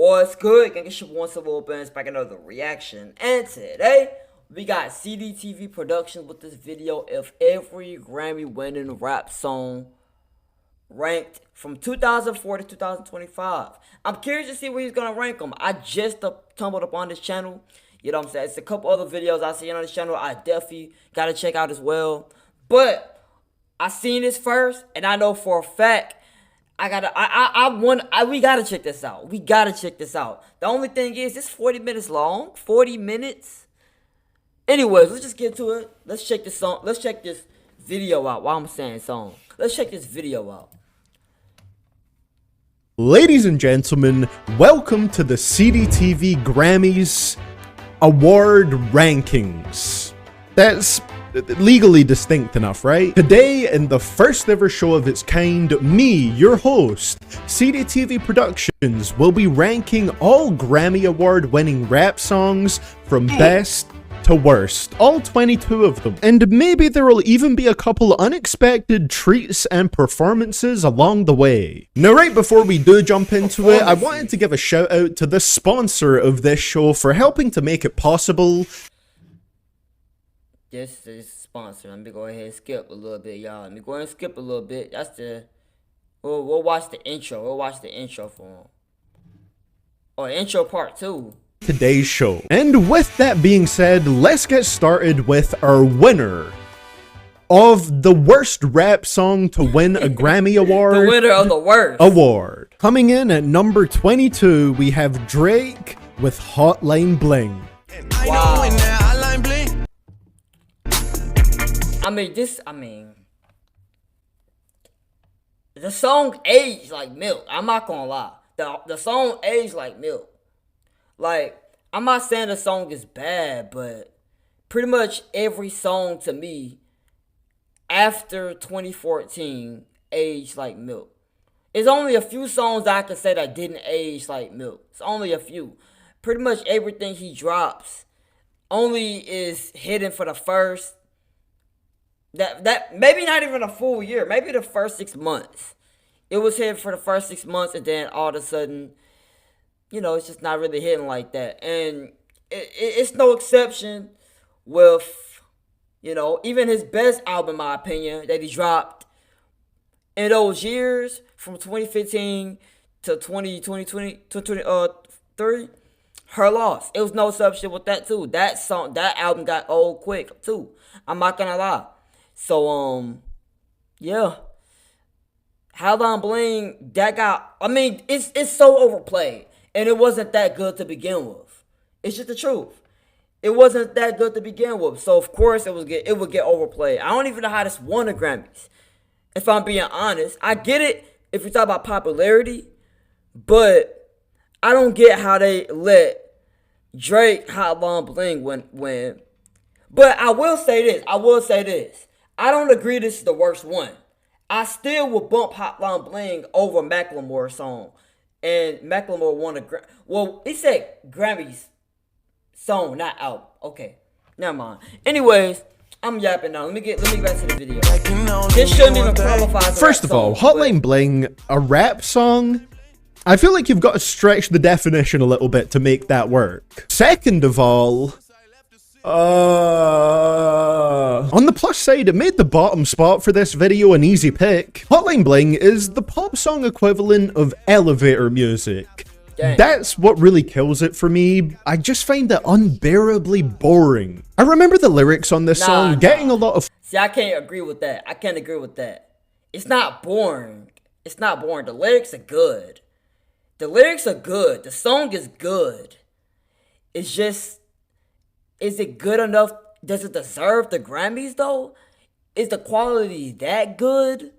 What's good? Gang, it's your once a little bit back another reaction. And today we got CDTV Productions with this video of every Grammy winning rap song ranked from 2004 to 2025. I'm curious to see where he's gonna rank them. I just stumbled upon this channel. You know what I'm saying? It's a couple other videos I see on this channel I definitely gotta check out as well. But I seen this first, and I know for a fact we gotta check this out. We gotta check this out. The only thing is, it's 40 minutes long. 40 minutes. Anyways, let's just get to it. Let's check this song. Let's check this video out. While I'm saying song, let's check this video out. Ladies and gentlemen, welcome to the CDTV Grammys Award Rankings. That's legally distinct enough, right? Today, in the first ever show of its kind, me, your host, CDTV Productions, will be ranking all Grammy Award winning rap songs from best to worst, all 22 of them. And maybe there will even be a couple unexpected treats and performances along the way. Now, right before we do jump into it, I wanted to give a shout out to the sponsor of this show for helping to make it possible. This is sponsor. Let me go ahead and skip a little bit, y'all. Let me go ahead and skip a little bit. That's the... We'll watch the intro. We'll watch the intro for him. Oh, intro part 2. Today's show. And with that being said, let's get started with our winner of the worst rap song to win a Grammy Award. The winner of the worst award. Coming in at number 22, we have Drake with Hotline Bling. Wow. The song aged like milk. I'm not gonna lie. The song aged like milk. Like, I'm not saying the song is bad, but pretty much every song to me after 2014 aged like milk. It's only a few songs that I can say that didn't age like milk. It's only a few. Pretty much everything he drops only is hidden for the first... That maybe not even a full year, maybe the first 6 months. It was hitting for the first 6 months, and then all of a sudden, you know, it's just not really hitting like that. And it's no exception with, you know, even his best album, in my opinion, that he dropped in those years from 2015 to 2023. Her Loss. It was no exception with that too. That album got old quick too. I'm not gonna lie. So, yeah. Hotline Bling, that got, it's so overplayed. And it wasn't that good to begin with. It's just the truth. It wasn't that good to begin with. So, of course, it would get overplayed. I don't even know how this won the Grammys. If I'm being honest. I get it if you talk about popularity. But I don't get how they let Drake Hotline Bling win. But I will say this. I don't agree this is the worst one. I still would bump Hotline Bling over Macklemore's song. And Macklemore won a Grammy. Well, he said Grammy's song, not album. Okay, never mind. Anyways, I'm yapping now. Let me get back to the video. This shouldn't even qualify as a First of all, Hotline Bling, a rap song? I feel like you've got to stretch the definition a little bit to make that work. Second of all... on the plus side, it made the bottom spot for this video an easy pick. Hotline Bling is the pop song equivalent of elevator music. Dang. That's what really kills it for me. I just find it unbearably boring. I remember the lyrics on this song getting a lot of... See, I can't agree with that. It's not boring. The lyrics are good. The song is good. It's just... Is it good enough? Does it deserve the Grammys, though? Is the quality that good?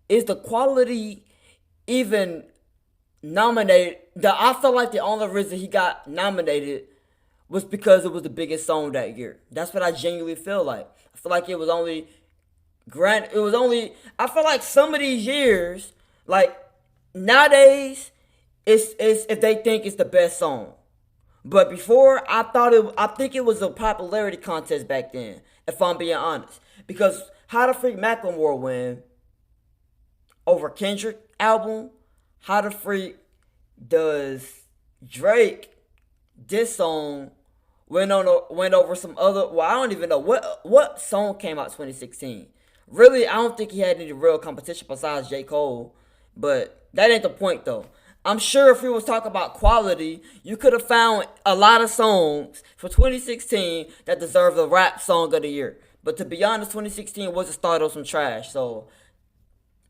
Is the quality even nominated? I feel like the only reason he got nominated was because it was the biggest song that year. That's what I genuinely feel like. I feel like it was only... I feel like some of these years, like, nowadays, it's if they think it's the best song. But before, I think it was a popularity contest back then, if I'm being honest. Because how the freak Macklemore win over Kendrick album? How the freak does Drake, this song went over some other. Well, I don't even know what song came out 2016. Really, I don't think he had any real competition besides J. Cole. But that ain't the point though. I'm sure if we was talking about quality, you could have found a lot of songs for 2016 that deserve the rap song of the year. But to be honest, 2016 was the start of some trash. So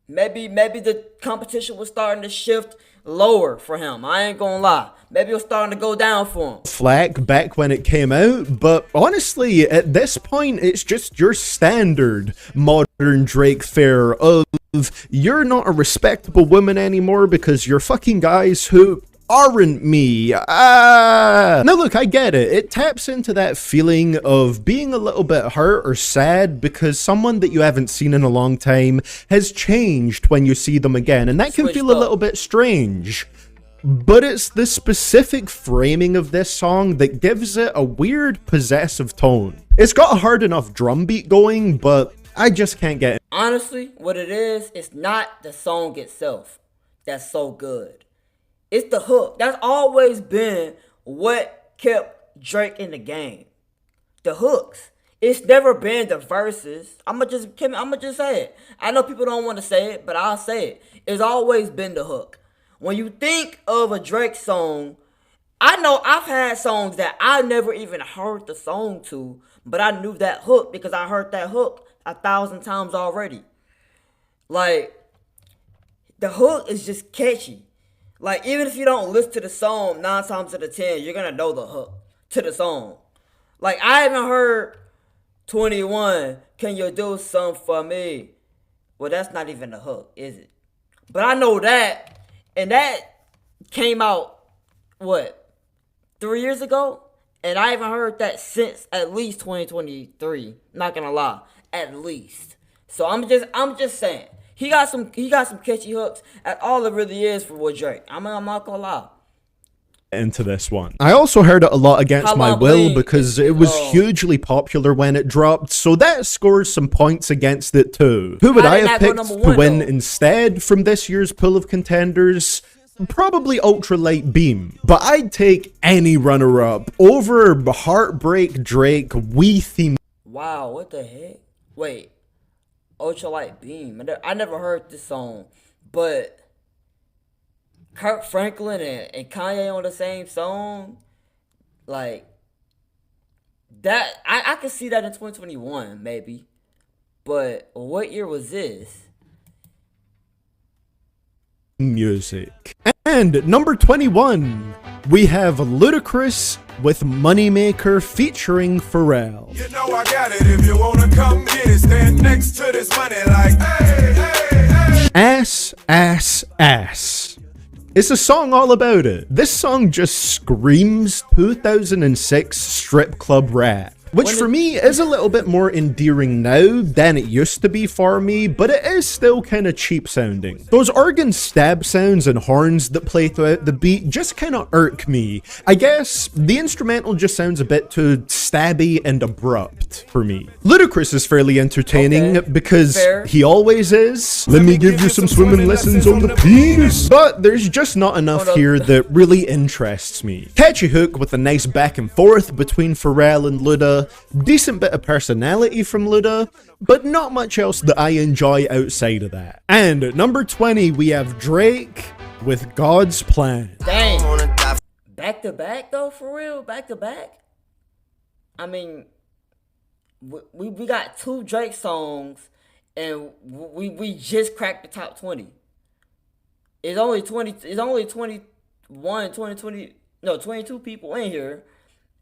maybe the competition was starting to shift lower for him. I ain't gonna lie. Maybe it was starting to go down for him. Flack back when it came out, but honestly, at this point, it's just your standard modern Drake fare of you're not a respectable woman anymore because you're fucking guys who aren't me. Now look, I get it. It taps into that feeling of being a little bit hurt or sad because someone that you haven't seen in a long time has changed when you see them again, and that can feel a little bit strange. But it's the specific framing of this song that gives it a weird possessive tone. It's got a hard enough drum beat going, but I just can't get it. Honestly, what it is, it's not the song itself that's so good. It's the hook. That's always been what kept Drake in the game. The hooks. It's never been the verses. I'ma just say it. I know people don't want to say it, but I'll say it. It's always been the hook. When you think of a Drake song, I know I've had songs that I never even heard the song to, but I knew that hook because I heard that hook 1,000 times already. Like, the hook is just catchy. Like, even if you don't listen to the song 9 times out of 10, you're gonna know the hook to the song. Like, I haven't heard 21, can you do something for me? Well, that's not even the hook, is it? But I know that, and that came out, 3 years ago? And I haven't heard that since at least 2023. Not gonna lie, at least. So I'm just saying, he got some catchy hooks. That's all it really is for Wood Drake. I'm not gonna lie. Into this one, I also heard it a lot against my will because it was hugely popular when it dropped, so that scores some points against it too. Who would I have picked to win instead from this year's pool of contenders? Probably Ultralight Beam, but I'd take any runner-up over Heartbreak Drake We Theme. Wow, what the heck? Wait, Ultralight Beam. I never heard this song, but Kirk Franklin and Kanye on the same song, like that. I could see that in 2021 maybe, but what year was this? Music. And number 21, we have Ludacris with Moneymaker featuring Pharrell. You know I got it. If you wanna come get it, stand next to this money like hey, hey, hey. Ass, ass, ass. It's a song all about it. This song just screams 2006 strip club rap, which for me is a little bit more endearing now than it used to be for me, but it is still kind of cheap sounding. Those organ stab sounds and horns that play throughout the beat just kind of irk me. I guess the instrumental just sounds a bit too stabby and abrupt for me. Ludacris is fairly entertaining because he always is. Let me give you some swimming lessons on the penis. But there's just not enough here that really interests me. Catchy hook with a nice back and forth between Pharrell and Luda. Decent bit of personality from Luda, but not much else that I enjoy outside of that. And at number 20, we have Drake with God's Plan. Dang. Back to back though, for real? Back to back? I mean, we got 2 Drake songs and we just cracked the top 20. It's only 22 people in here.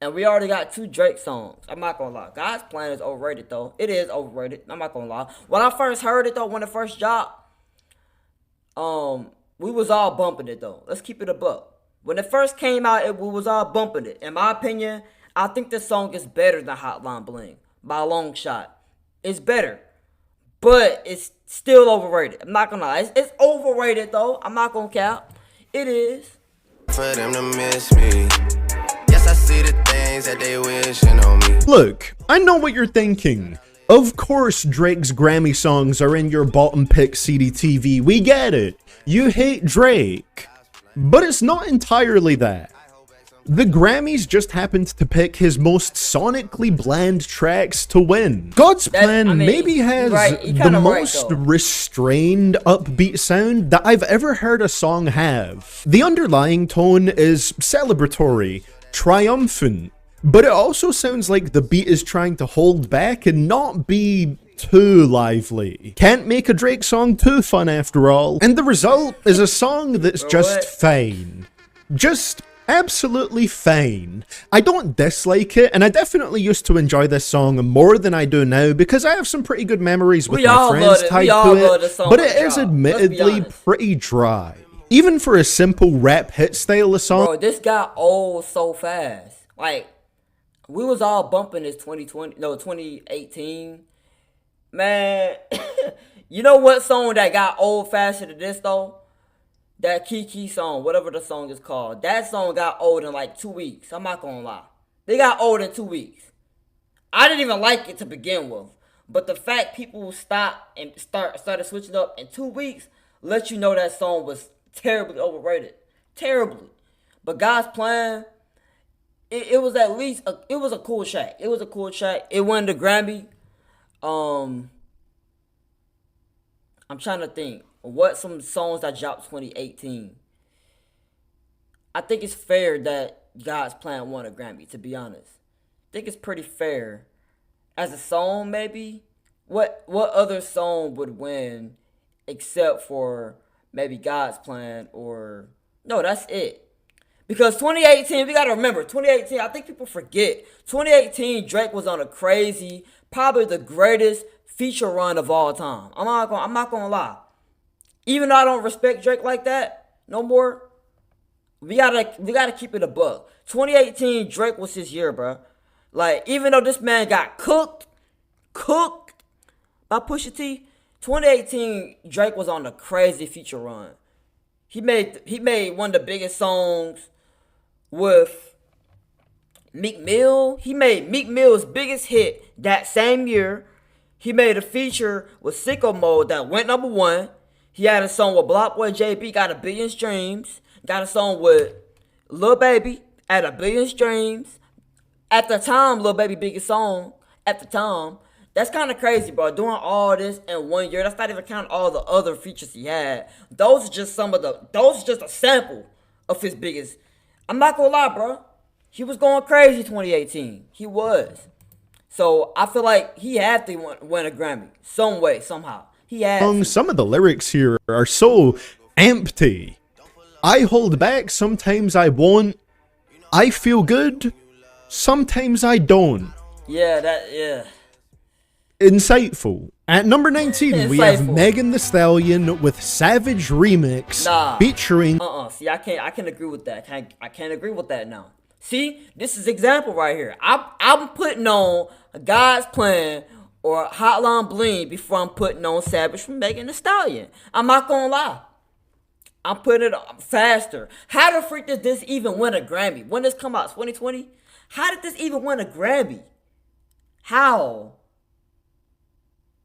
And we already got 2 Drake songs. I'm not gonna lie. God's Plan is overrated though. It is overrated. I'm not gonna lie. When I first heard it though, when it first dropped, we was all bumping it though. Let's keep it a buck. When it first came out, we was all bumping it. In my opinion, I think this song is better than Hotline Bling by a long shot. It's better, but it's still overrated. I'm not gonna lie. It's overrated though. I'm not gonna cap. It is. For them to miss me. I see the things that they wishing on me. Look, I know what you're thinking. Of course Drake's Grammy songs are in your bottom pick CDTV. We get it. You hate Drake. But it's not entirely that. The Grammys just happened to pick his most sonically bland tracks to win. God's Plan maybe has the most restrained, upbeat sound that I've ever heard a song have. The underlying tone is celebratory, triumphant, but it also sounds like the beat is trying to hold back and not be too lively. Can't make a Drake song too fun after all. And the result is a song that's just fine. Just absolutely fine. I don't dislike it, and I definitely used to enjoy this song more than I do now because I have some pretty good memories with my friends tied to it, but it is admittedly pretty dry. Even for a simple rap hit style of song. Bro, this got old so fast. Like, we was all bumping this 2018. Man, you know what song that got old faster than this though? That Kiki song, whatever the song is called. That song got old in like 2 weeks. I'm not gonna lie. They got old in 2 weeks. I didn't even like it to begin with. But the fact people stopped and started switching up in 2 weeks let you know that song was terribly overrated. Terribly. But God's Plan, it was at least, it was a cool track. It was a cool track. It won the Grammy. I'm trying to think. What some songs that dropped 2018? I think it's fair that God's Plan won a Grammy, to be honest. I think it's pretty fair. As a song, maybe? What other song would win except for maybe God's Plan or... No, that's it. Because 2018, we got to remember, 2018, I think people forget. 2018, Drake was on a crazy, probably the greatest feature run of all time. I'm not gonna lie. Even though I don't respect Drake like that no more, we gotta keep it a buck. 2018, Drake was his year, bro. Like, even though this man got cooked by Pusha T, 2018, Drake was on a crazy feature run. He made one of the biggest songs with Meek Mill. He made Meek Mill's biggest hit that same year. He made a feature with Sicko Mode that went #1. He had a song with Block Boy JB, got 1 billion streams. Got a song with Lil Baby at 1 billion streams. At the time, Lil Baby biggest song at the time. That's kind of crazy, bro. Doing all this in 1 year. That's not even counting all the other features he had. Those are just a sample of his biggest. I'm not gonna lie, bro. He was going crazy 2018. He was. So I feel like he had to win a Grammy some way, somehow. Some of the lyrics here are so empty. I hold back, sometimes I won't. I feel good, sometimes I don't. Yeah. Insightful. At number 19, we have Megan Thee Stallion with Savage Remix featuring... See, I can't agree with that. I can't agree with that now. See, this is example right here. I'm putting on God's Plan or Hotline Bling before I'm putting on Savage from Megan Thee Stallion. I'm not gonna lie. I'm putting it faster. How the freak did this even win a Grammy? When this come out? 2020? How did this even win a Grammy? How?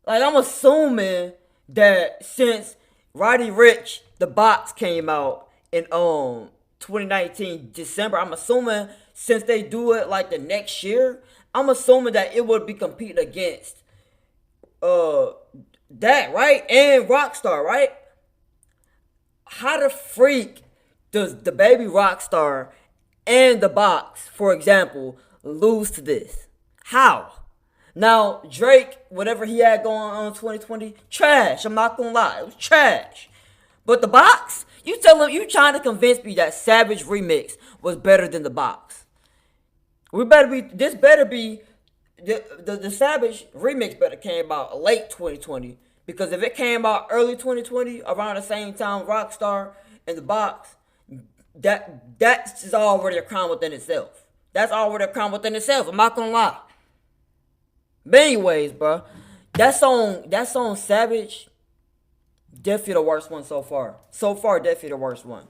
Like, I'm assuming that since Roddy Ricch, The Box came out in 2019 December, I'm assuming since they do it like the next year, I'm assuming that it would be competing against that, right? And Rockstar, right? How the freak does the baby Rockstar and The Box, for example, lose to this? How? Now, Drake, whatever he had going on in 2020, trash. I'm not gonna lie, it was trash. But The Box, you trying to convince me that Savage Remix was better than The Box. The Savage Remix better came out late 2020. Because if it came out early 2020, around the same time Rockstar and The Box, that's already a crime within itself. That's already a crime within itself. I'm not gonna lie. But anyways, bro, that song Savage, definitely the worst one so far. So far, definitely the worst one.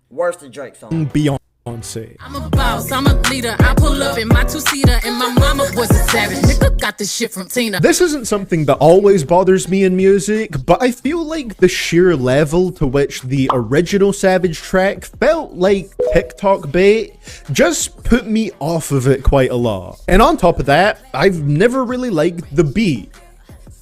Worse than Drake's song. Beyond Beyonce. I'm a boss, I'm a leader. I pull up in my two-seater and my mama was a savage. Nigga got this shit from Tina. This isn't something that always bothers me in music, but I feel like the sheer level to which the original Savage track felt like TikTok bait just put me off of it quite a lot. And on top of that, I've never really liked the beat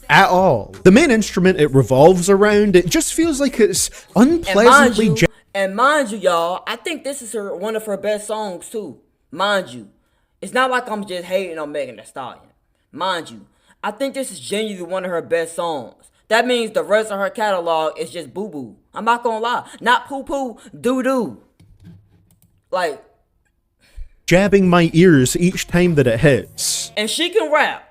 at all. The main instrument it revolves around, it just feels like it's unpleasantly And mind you, y'all, I think this is one of her best songs too. Mind you, it's not like I'm just hating on Megan Thee Stallion. Mind you, I think this is genuinely one of her best songs. That means the rest of her catalog is just boo-boo. I'm not gonna lie. Not poo-poo, doo-doo. Like, jabbing my ears each time that it hits. And she can rap.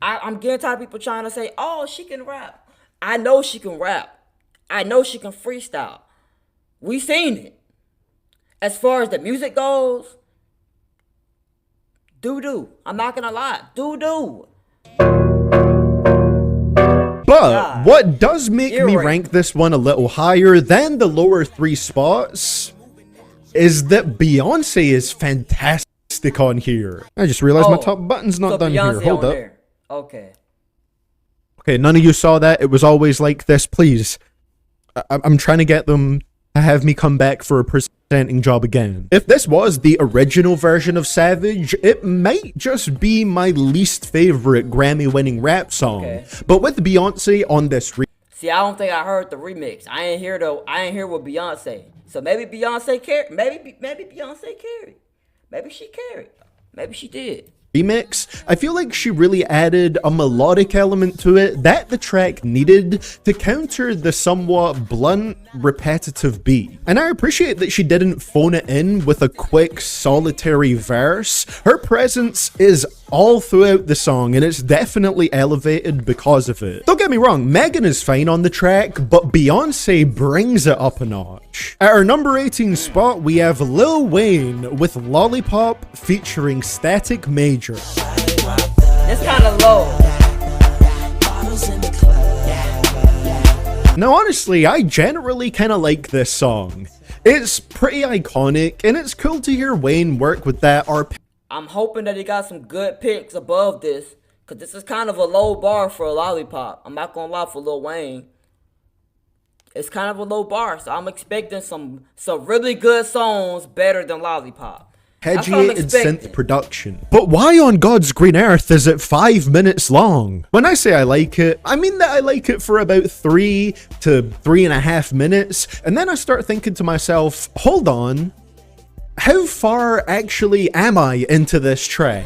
I'm getting tired of people trying to say, oh, she can rap. I know she can rap. I know she can freestyle. We seen it. As far as the music goes, doo-doo. I'm not gonna lie. Doo-doo. But what does make me rank this one a little higher than the lower three spots is that Beyonce is fantastic on here. I just realized my top button's not done Beyonce here. Hold up. there. Okay. Okay, none of you saw that. It was always like this. Please. I'm trying to get them to have me come back for a presenting job again. If this was the original version of Savage, it might just be my least favorite Grammy-winning rap song. Okay. But with Beyonce on this see, I don't think I heard the remix. I ain't hear with Beyonce. So maybe Beyonce carried. Maybe Beyonce carried. Maybe she carried. Maybe she did. Remix, I feel like she really added a melodic element to it that the track needed to counter the somewhat blunt, repetitive beat. And I appreciate that she didn't phone it in with a quick, solitary verse. Her presence is all throughout the song, and it's definitely elevated because of it. Don't get me wrong, Megan is fine on the track, but Beyonce brings it up a notch. At our number 18 spot, we have Lil Wayne with Lollipop featuring Static Major. It's kind of low. Now honestly, I generally kind of like this song. It's pretty iconic, and it's cool to hear Wayne work with that I'm hoping that he got some good picks above this, because this is kind of a low bar for a Lollipop. I'm not going to lie, for Lil Wayne. It's kind of a low bar, so I'm expecting some really good songs better than Lollipop. Arpeggiated synth production. But why on God's green earth is it 5 minutes long? When I say I like it, I mean that I like it for about 3 to 3.5 minutes, and then I start thinking to myself, hold on, how far actually am I into this track?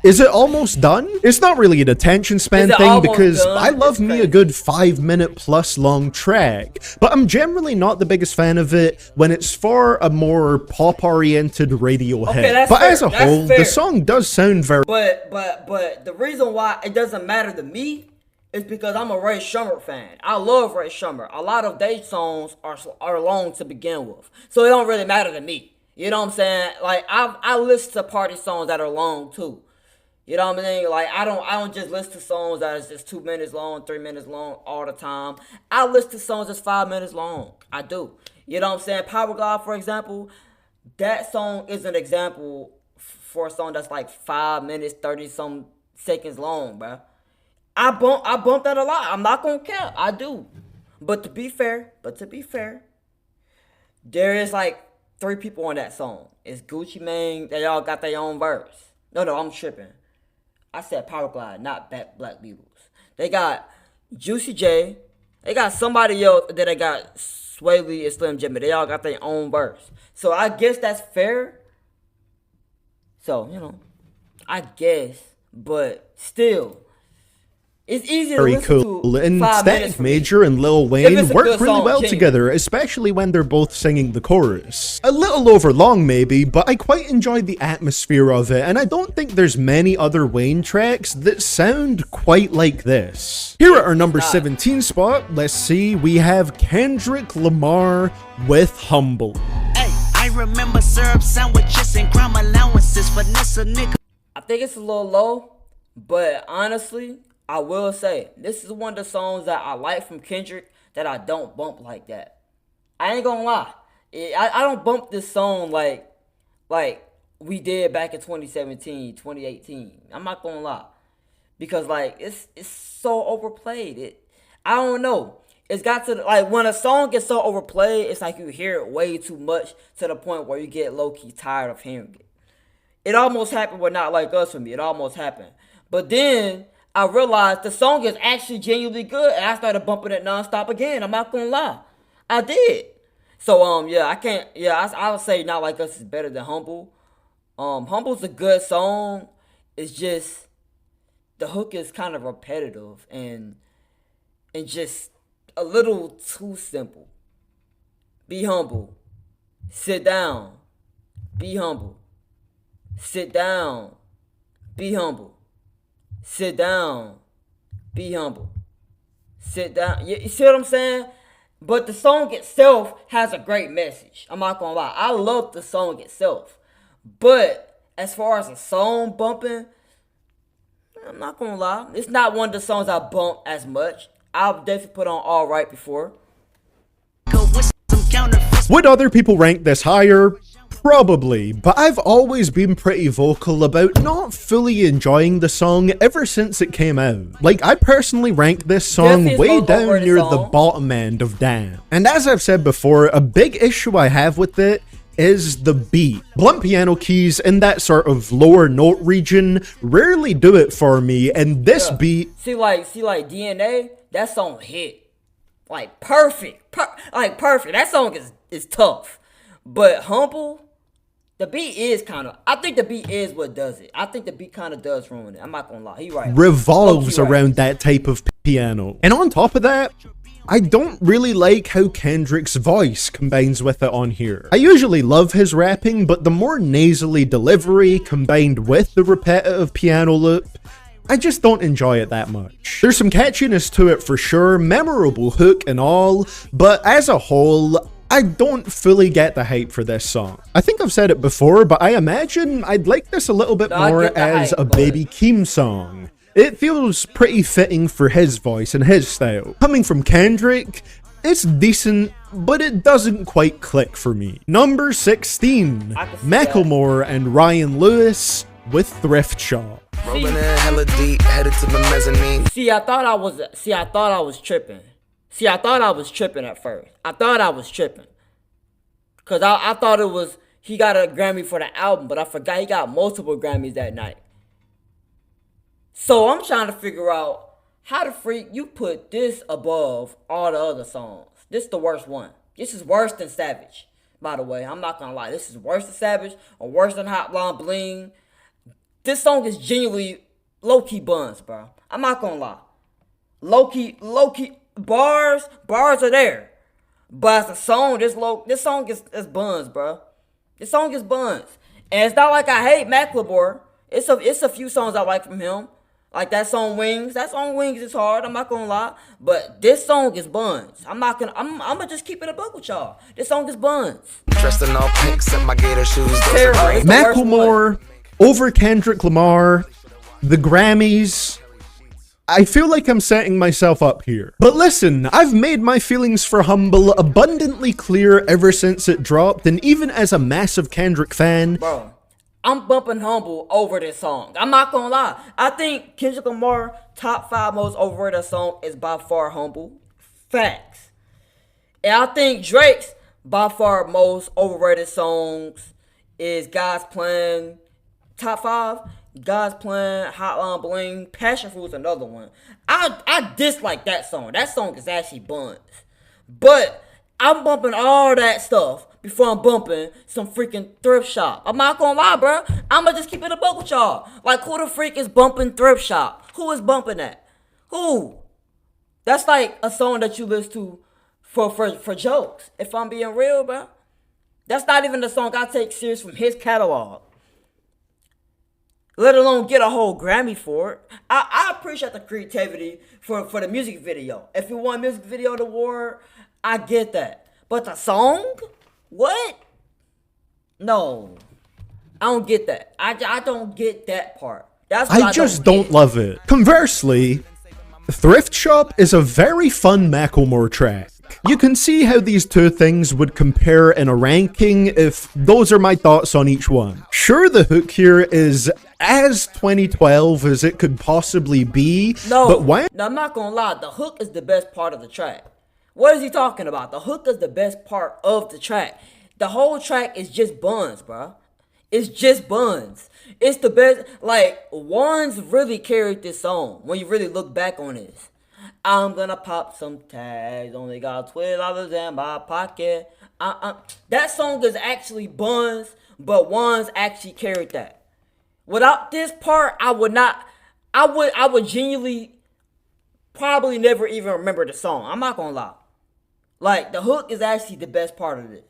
Is it almost done? It's not really an attention span thing because I love me a good 5 minute plus long track, but I'm generally not the biggest fan of it when it's for a more pop oriented radio hit. But as a whole, the song does sound very. But the reason why it doesn't matter to me is because I'm a Ray Schumer fan. I love Ray Schumer. A lot of their songs are long to begin with, so it don't really matter to me. You know what I'm saying? Like I listen to party songs that are long too. You know what I mean? Like I don't just listen to songs that is just 2 minutes long, 3 minutes long all the time. I listen to songs that's 5 minutes long. I do. You know what I'm saying? Power God, for example, that song is an example for a song that's like 5 minutes, 30-some seconds long, bro. I bump that a lot. I'm not gonna count. I do. But to be fair, there is like 3 people on that song. It's Gucci Mane. They all got their own verse. No, I'm tripping. I said Power Glide, not Black Beatles. They got Juicy J. They got somebody else that they got Sway Lee and Slim Jimmy. They all got their own verse. So I guess that's fair. So, you know, I guess. But still, it's easy to listen to. And Static Major and Lil Wayne work really well together, especially when they're both singing the chorus. A little over long maybe, but I quite enjoyed the atmosphere of it, and I don't think there's many other Wayne tracks that sound quite like this. Here at our number 17 spot, let's see, we have Kendrick Lamar with Humble. Hey, I remember syrup sandwiches and crime allowances for Nessa nigga. I think it's a little low, but honestly, I will say, this is one of the songs that I like from Kendrick that I don't bump like that. I ain't gonna lie. I don't bump this song like we did back in 2017, 2018. I'm not gonna lie. Because like it's so overplayed. I don't know. It's got to like when a song gets so overplayed, it's like you hear it way too much to the point where you get low key tired of hearing it. It almost happened with Not Like Us for me. It almost happened. But then I realized the song is actually genuinely good, and I started bumping it nonstop again. I'm not gonna lie, I did. So yeah, I can't. Yeah, I would say Not Like Us is better than Humble. Humble's a good song. It's just the hook is kind of repetitive and just a little too simple. Be humble. Sit down. Be humble. Sit down. Be humble. Sit down. Be humble. Sit down. You see what I'm saying? But the song itself has a great message. I'm not gonna lie. I love the song itself. But as far as a song bumping, I'm not gonna lie. It's not one of the songs I bump as much. I've definitely put on Alright before. Would other people rank this higher? Probably, but I've always been pretty vocal about not fully enjoying the song ever since it came out. Like, I personally rank this song way down near the bottom end of Damn. And as I've said before, a big issue I have with it is the beat. Blunt piano keys in that sort of lower note region rarely do it for me, and this beat... See like DNA, that song hit. Like, perfect. Perfect. That song is tough. But Humble, the beat is kind of... I think the beat is what does it. I think the beat kind of does ruin it. I'm not gonna lie. He right. Revolves around that type of piano. And on top of that, I don't really like how Kendrick's voice combines with it on here. I usually love his rapping, but the more nasally delivery combined with the repetitive piano loop, I just don't enjoy it that much. There's some catchiness to it for sure, memorable hook and all, but as a whole, I don't fully get the hype for this song. I think I've said it before, but I imagine I'd like this a little bit more as a Baby Keem song. It feels pretty fitting for his voice and his style. Coming from Kendrick, it's decent, but it doesn't quite click for me. Number 16, Macklemore and Ryan Lewis with Thrift Shop. Rolling in hella deep, headed to the mezzanine. I thought I was tripping. I thought I was tripping at first. I thought I was tripping. Cause I thought it was he got a Grammy for the album, but I forgot he got multiple Grammys that night. So I'm trying to figure out how the freak you put this above all the other songs. This is the worst one. This is worse than Savage, by the way. I'm not gonna lie. This is worse than Savage or worse than Hot Blonde Bling. This song is genuinely low-key buns, bro. I'm not gonna lie. Low-key, bars are there. But as a song, this song is buns, bro. This song is buns. And it's not like I hate Macklemore. It's a few songs I like from him. Like that song Wings. That song Wings is hard, I'm not gonna lie. But this song is buns. I'm gonna just keep it a buck with y'all. This song is buns. Dressed in all pink, set my gator shoes. Macklemore over Kendrick Lamar, the Grammys. I feel like I'm setting myself up here. But listen, I've made my feelings for Humble abundantly clear ever since it dropped, and even as a massive Kendrick fan, bro, I'm bumping Humble over this song. I'm not gonna lie. I think Kendrick Lamar top 5 most overrated song is by far Humble. Facts. And I think Drake's by far most overrated songs is God's Plan. Top 5. God's Plan, Hotline Bling, Passion Fruit's another one. I dislike that song. That song is actually buns. But I'm bumping all that stuff before I'm bumping some freaking Thrift Shop. I'm not gonna lie, bro. I'ma just keep it a buck with y'all. Like, who the freak is bumping Thrift Shop? Who is bumping that? Who? That's like a song that you listen to for jokes. If I'm being real, bro. That's not even the song I take serious from his catalog. Let alone get a whole Grammy for it. I appreciate the creativity for the music video. If you want music video award, I get that. But the song? What? No. I don't get that. I don't get that part. That's what I just don't love it. Conversely, Thrift Shop is a very fun Macklemore track. You can see how these two things would compare in a ranking if those are my thoughts on each one. Sure, the hook here is as 2012 as it could possibly be, but why? No, I'm not gonna lie, the hook is the best part of the track. What is he talking about? The hook is the best part of the track. The whole track is just buns, bro. It's just buns. It's the best. Like, Wands really carried this song when you really look back on this. I'm gonna pop some tags. Only got $12 in my pocket. That song is actually buns, but Wands actually carried that. Without this part, I would genuinely probably never even remember the song. I'm not gonna lie. Like, the hook is actually the best part of this.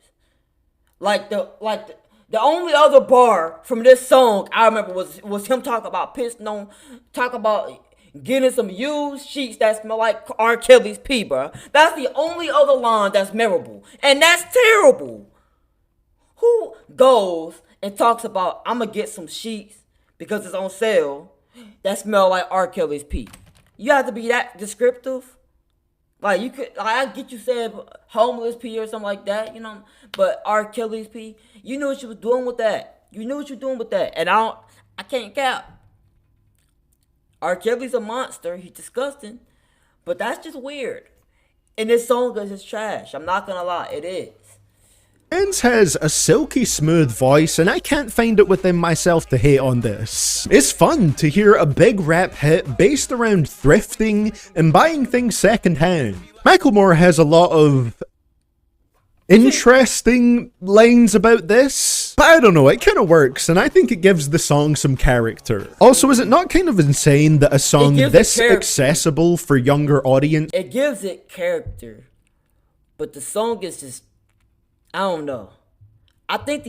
The only other bar from this song I remember was him talking about pissing on, talk about getting some used sheets that smell like R. Kelly's pee, bro. That's the only other line that's memorable, and that's terrible. Who goes and talks about I'm gonna get some sheets because it's on sale that smell like R. Kelly's pee? You have to be that descriptive. Like, you could, like, I get you said homeless pee or something like that, you know, but R. Kelly's pee, you knew what you was doing with that. You knew what you were doing with that. And I can't cap. R. Kelly's a monster. He's disgusting. But that's just weird. And this song is just trash. I'm not gonna lie, it is. Benz has a silky smooth voice, and I can't find it within myself to hate on this. It's fun to hear a big rap hit based around thrifting and buying things secondhand. Macklemore has a lot of interesting lines about this, but I don't know, it kind of works, and I think it gives the song some character. Also, is it not kind of insane that a song this accessible for younger audience? It gives it character, but the song is just, I don't know. I think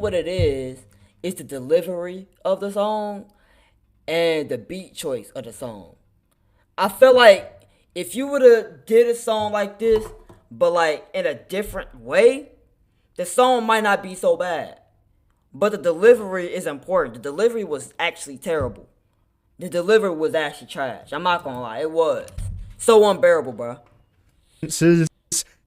what it is the delivery of the song and the beat choice of the song. I feel like if you would have did a song like this, but like in a different way, the song might not be so bad. But the delivery is important. The delivery was actually terrible. The delivery was actually trash. I'm not gonna lie, it was so unbearable, bro.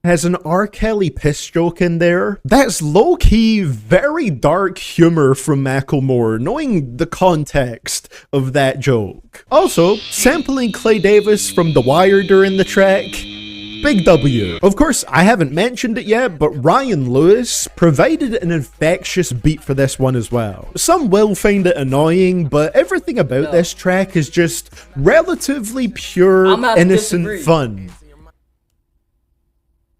Has an R. Kelly piss joke in there. That's low-key, very dark humor from Macklemore, knowing the context of that joke. Also, sampling Clay Davis from The Wire during the track, big W. Of course, I haven't mentioned it yet, but Ryan Lewis provided an infectious beat for this one as well. Some will find it annoying, but everything about this track is just relatively pure, innocent fun.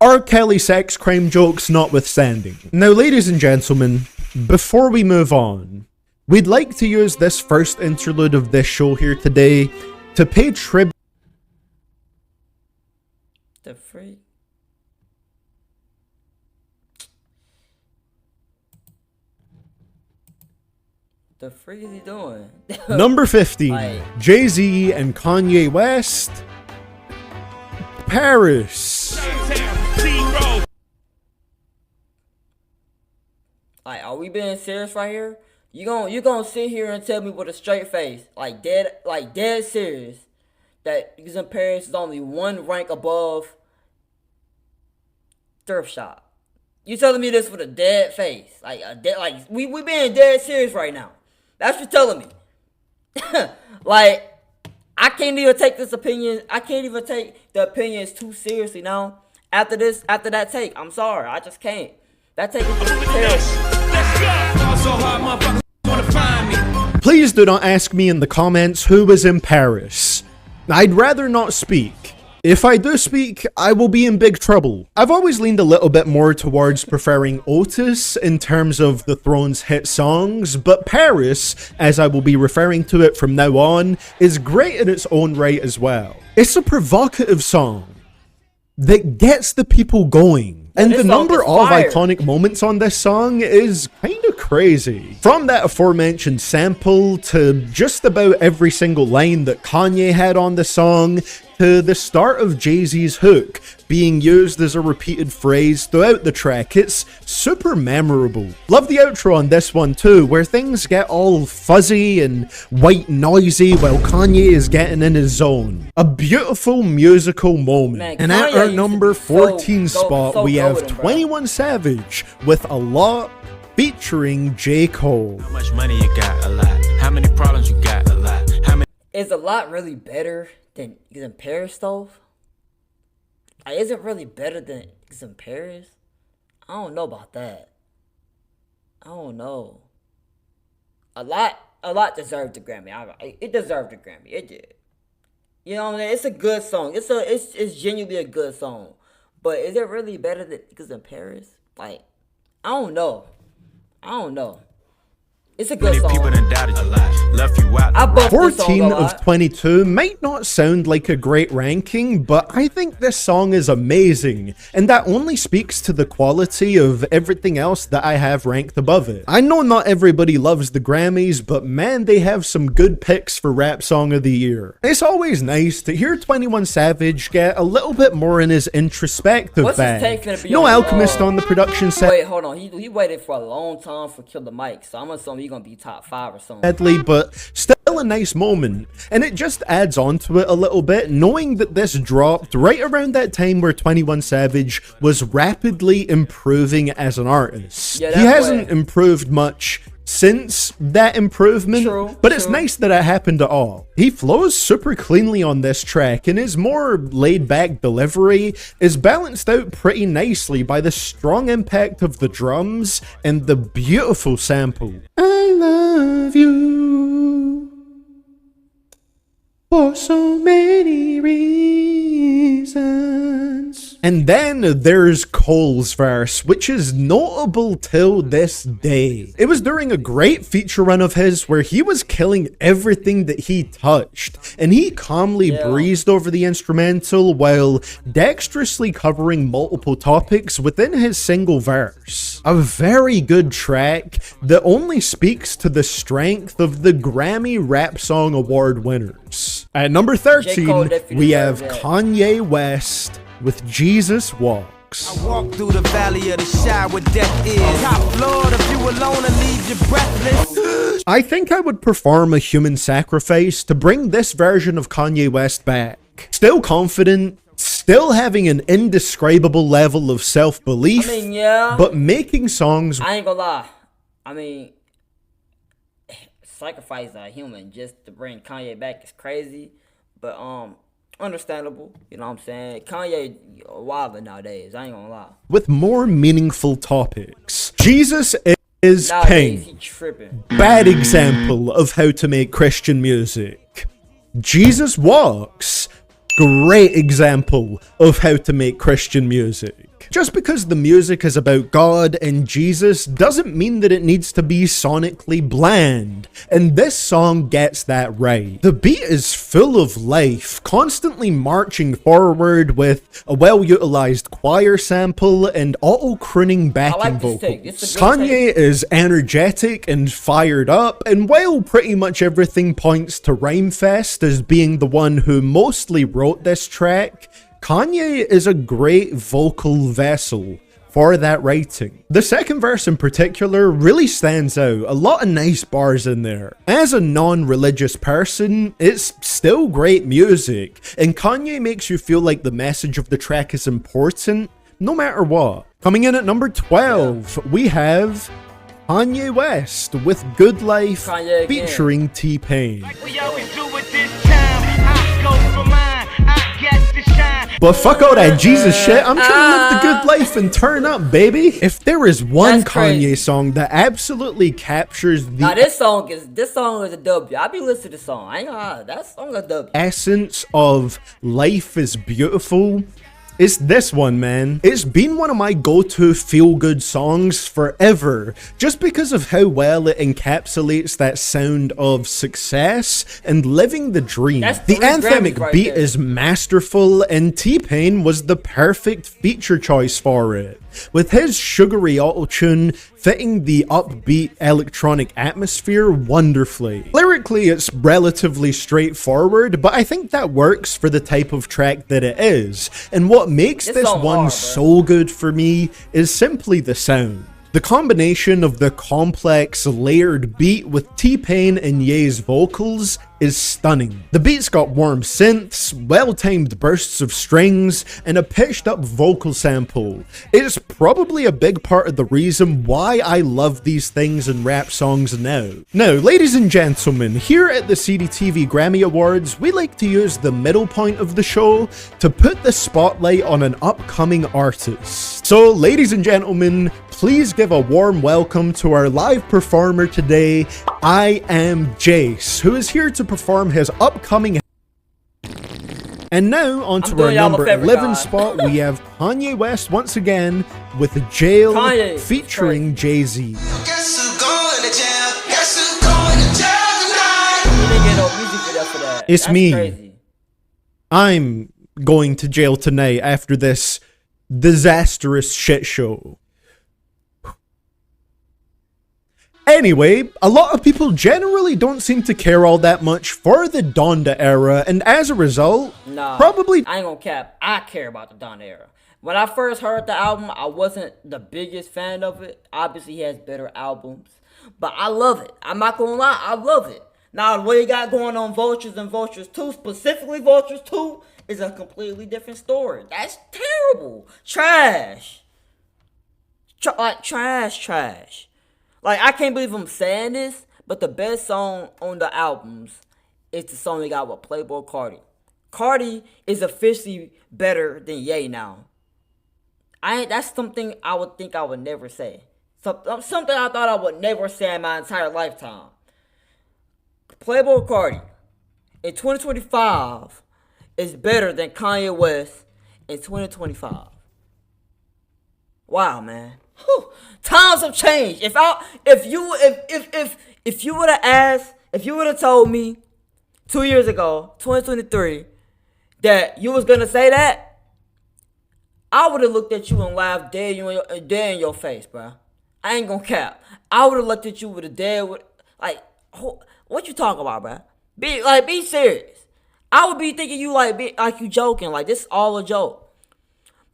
R. Kelly sex crime jokes notwithstanding. Now, ladies and gentlemen, before we move on, we'd like to use this first interlude of this show here today to pay tribute. The freak. The freak is he doing? Number 15, Jay-Z and Kanye West, Paris. Like, are we being serious right here? You gonna sit here and tell me with a straight face, like dead serious, that because in Paris is only one rank above Thrift Shop? You telling me this with a dead face? Like we being dead serious right now. That's what you're telling me. Like, I can't even take this opinion. I can't even take the opinions too seriously now. After that take, I'm sorry, I just can't. That take is terrible. Please do not ask me in the comments who was in Paris. I'd rather not speak. If I do speak, I will be in big trouble. I've always leaned a little bit more towards preferring Otis in terms of the Throne's hit songs, but Paris, as I will be referring to it from now on, is great in its own right as well. It's a provocative song that gets the people going. And the number of iconic moments on this song is kind of crazy. From that aforementioned sample to just about every single line that Kanye had on the song, to the start of Jay-Z's hook being used as a repeated phrase throughout the track, it's super memorable. Love the outro on this one too, where things get all fuzzy and white noisy while Kanye is getting in his zone. A beautiful musical moment. Man, and at Kanye our used to number be 14 so spot, we have golden, bro. 21 Savage with A Lot featuring J. Cole. How much money you got? A lot. How many problems you got? A lot. How many? Is A Lot really better than Paris though? Like, is it really better than Paris? I don't know about that. I don't know. A lot deserved the Grammy. It deserved the Grammy. It did. You know what I mean? It's a good song. It's genuinely a good song. But is it really better than Paris? Like, I don't know. It's a good song. People done doubted you a lot. Left you out. I bumped this song 14 a of lot. 22 might not sound like a great ranking, but I think this song is amazing, and that only speaks to the quality of everything else that I have ranked above it. I know not everybody loves the Grammys, but man, they have some good picks for Rap Song of the Year. It's always nice to hear 21 Savage get a little bit more in his introspective What's his bag. take gonna be No on, Alchemist on the production set. Wait, hold on. He waited for a long time for Killer Mike, so I'm assuming he's gonna be top 5 or something. Sadly, but still a nice moment, and it just adds on to it a little bit, knowing that this dropped right around that time where 21 Savage was rapidly improving as an artist. Yeah, He that's hasn't why- improved much since that improvement, True, but it's true. nice that it happened at all. He flows super cleanly on this track, and his more laid-back delivery is balanced out pretty nicely by the strong impact of the drums and the beautiful sample. I love you for so many reasons. And then there's Cole's verse, which is notable till this day. It was during a great feature run of his where he was killing everything that he touched, and he calmly breezed over the instrumental while dexterously covering multiple topics within his single verse. A very good track that only speaks to the strength of the Grammy Rap Song Award winners. At number J. Cole 13, definitely we have deserves that. Kanye West with Jesus Walks. I walk through the valley of the shadow where death is. Top floor, if you alone and leave you breathless. I think I would perform a human sacrifice to bring this version of Kanye West back. Still confident, still having an indescribable level of self-belief, I mean, yeah. but making songs I ain't gonna lie. I mean, sacrifice a human just to bring Kanye back is crazy, but understandable. You know what I'm saying? Kanye wilder nowadays. I ain't gonna lie. with more meaningful topics. Jesus is Nowadays, he king. tripping. Bad example of how to make Christian music. Jesus Walks. Great example of how to make Christian music. Just because the music is about God and Jesus doesn't mean that it needs to be sonically bland, and this song gets that right. The beat is full of life, constantly marching forward with a well-utilized choir sample and auto-crooning backing like this vocals. take. It's a good Kanye is energetic and fired up, and while pretty much everything points to Rhymefest as being the one who mostly wrote this track, Kanye is a great vocal vessel for that writing. The second verse in particular really stands out. A lot of nice bars in there. As a non-religious person, it's still great music, and Kanye makes you feel like the message of the track is important, no matter what. Coming in at number 12, we have Kanye West with Good Life Kanye again. featuring T-Pain. We always do it this time. I go for mine. I get to shine. But fuck all that Jesus shit. I'm trying to live the good life and turn up, baby. If there is one That's crazy. Kanye song that absolutely captures the Now this song is a W. I be listening to this song. I ain't gonna lie. That song is a W. essence of life is beautiful, it's this one, man. It's been one of my go-to feel-good songs forever, just because of how well it encapsulates that sound of success and living the dream. That's The 3 anthemic Grammys right beat there. is masterful, and T-Pain was the perfect feature choice for it. with his sugary auto-tune fitting the upbeat electronic atmosphere wonderfully. Lyrically, it's relatively straightforward, but I think that works for the type of track that it is, and what makes this one so good for me is simply the sound. The combination of the complex, layered beat with T-Pain and Ye's vocals is stunning. The beat's got warm synths, well-timed bursts of strings, and a pitched-up vocal sample. It's probably a big part of the reason why I love these things in rap songs now. Now, ladies and gentlemen, here at the CDTV Grammy Awards, we like to use the middle point of the show to put the spotlight on an upcoming artist. So, ladies and gentlemen, please give a warm welcome to our live performer today. I am Jace, who is here to perform his upcoming. And now onto our number 11 spot, we have Kanye West once again with Jail featuring Jay-Z. Guess who's going to jail? Guess who's going to jail tonight? You didn't get no music video for that. It's That's me. Crazy. I'm going to jail tonight after this disastrous shit show. Anyway, a lot of people generally don't seem to care all that much for the Donda era, and as a result, probably... I ain't gonna cap, I care about the Donda era. When I first heard the album, I wasn't the biggest fan of it. Obviously, he has better albums, but I love it. I'm not gonna lie, I love it. Now, what he got going on Vultures and Vultures 2, specifically Vultures 2, is a completely different story. That's terrible. Trash. Trash. Like, I can't believe I'm saying this, but the best song on the albums is the song they got with Playboy Cardi. Cardi is officially better than Ye now. That's something I would think I would never say. Something I thought I would never say in my entire lifetime. Playboy Cardi in 2025 is better than Kanye West in 2025. Wow, man. Whew. Times have changed. If you would have told me 2 years ago, 2023, that you was gonna say that, I would have looked at you and laughed dead in your face, bro. I ain't gonna cap. I would have looked at you with a dead what you talking about, bro? Be serious. I would be thinking you you joking, like this is all a joke.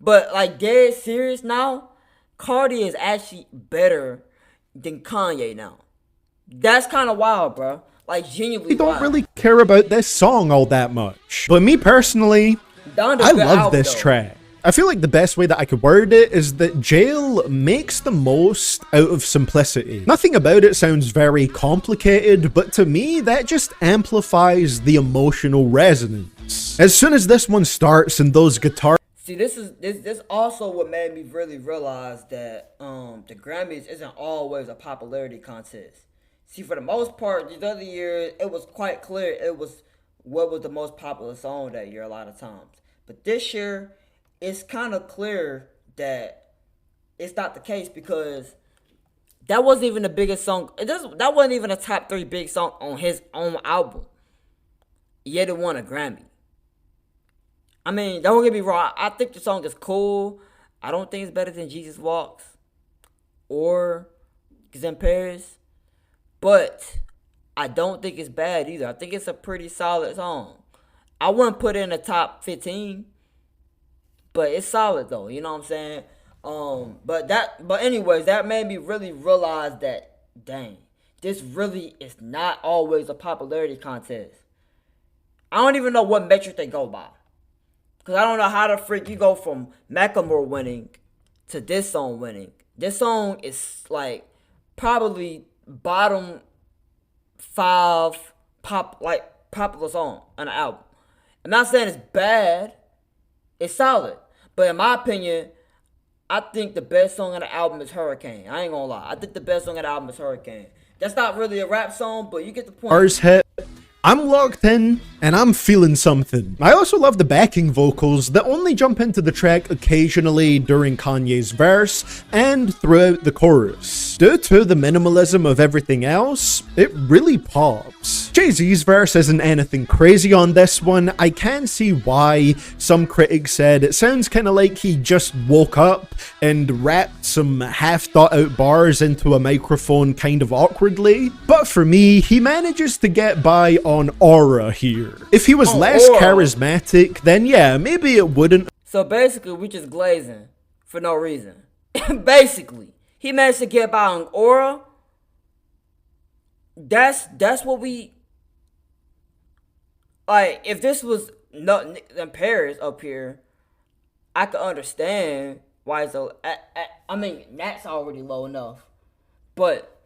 But like dead serious now. Cardi is actually better than Kanye now. That's kind of wild, bro. Like, genuinely wild. I don't really care about this song all that much. But me personally, I love this track. I feel like the best way that I could word it is that Jail makes the most out of simplicity. Nothing about it sounds very complicated, but to me, that just amplifies the emotional resonance. As soon as this one starts and those guitars... See, this also what made me really realize that the Grammys isn't always a popularity contest. See, for the most part, these other years, it was quite clear it was what was the most popular song that year a lot of times. But this year, it's kind of clear that it's not the case because that wasn't even the biggest song. That wasn't even a top 3 big song on his own album. Yet it won a Grammy. I mean, don't get me wrong. I think the song is cool. I don't think it's better than Jesus Walks or in Paris. But I don't think it's bad either. I think it's a pretty solid song. I wouldn't put it in the top 15. But it's solid though. You know what I'm saying? But anyways, that made me really realize that, dang, this really is not always a popularity contest. I don't even know what metric they go by. Because I don't know how the freak you go from Macklemore winning to this song winning. This song is like probably bottom 5 popular song on the album. I'm not saying it's bad. It's solid. But in my opinion, I think the best song on the album is Hurricane. I ain't gonna lie. I think the best song on the album is Hurricane. That's not really a rap song, but you get the point. Ours hit. I'm locked in, and I'm feeling something. I also love the backing vocals that only jump into the track occasionally during Kanye's verse and throughout the chorus. due to the minimalism of everything else, it really pops. Jay-Z's verse isn't anything crazy on this one. I can see why some critics said it sounds kind of like he just woke up and rapped some half thought out bars into a microphone kind of awkwardly, but for me, he manages to get by on aura here. If he was less charismatic, then yeah, maybe it wouldn't. So basically, we just glazing for no reason. Basically, he managed to get by on aura. That's what we like. If this was not in Paris up here, I could understand why it's so. I mean, that's already low enough, but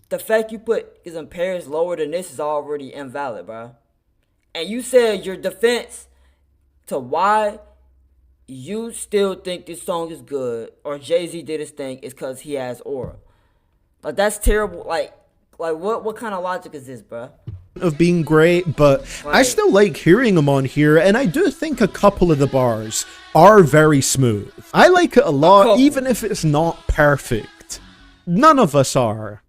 the fact you put is in Paris lower than this is already invalid, bro. And you said your defense to why you still think this song is good or Jay-Z did his thing is because he has aura. Like, that's terrible. Like what kind of logic is this, bro? Of being great, but I still like hearing him on here, and I do think a couple of the bars are very smooth. I like it a lot, even if it's not perfect. None of us are.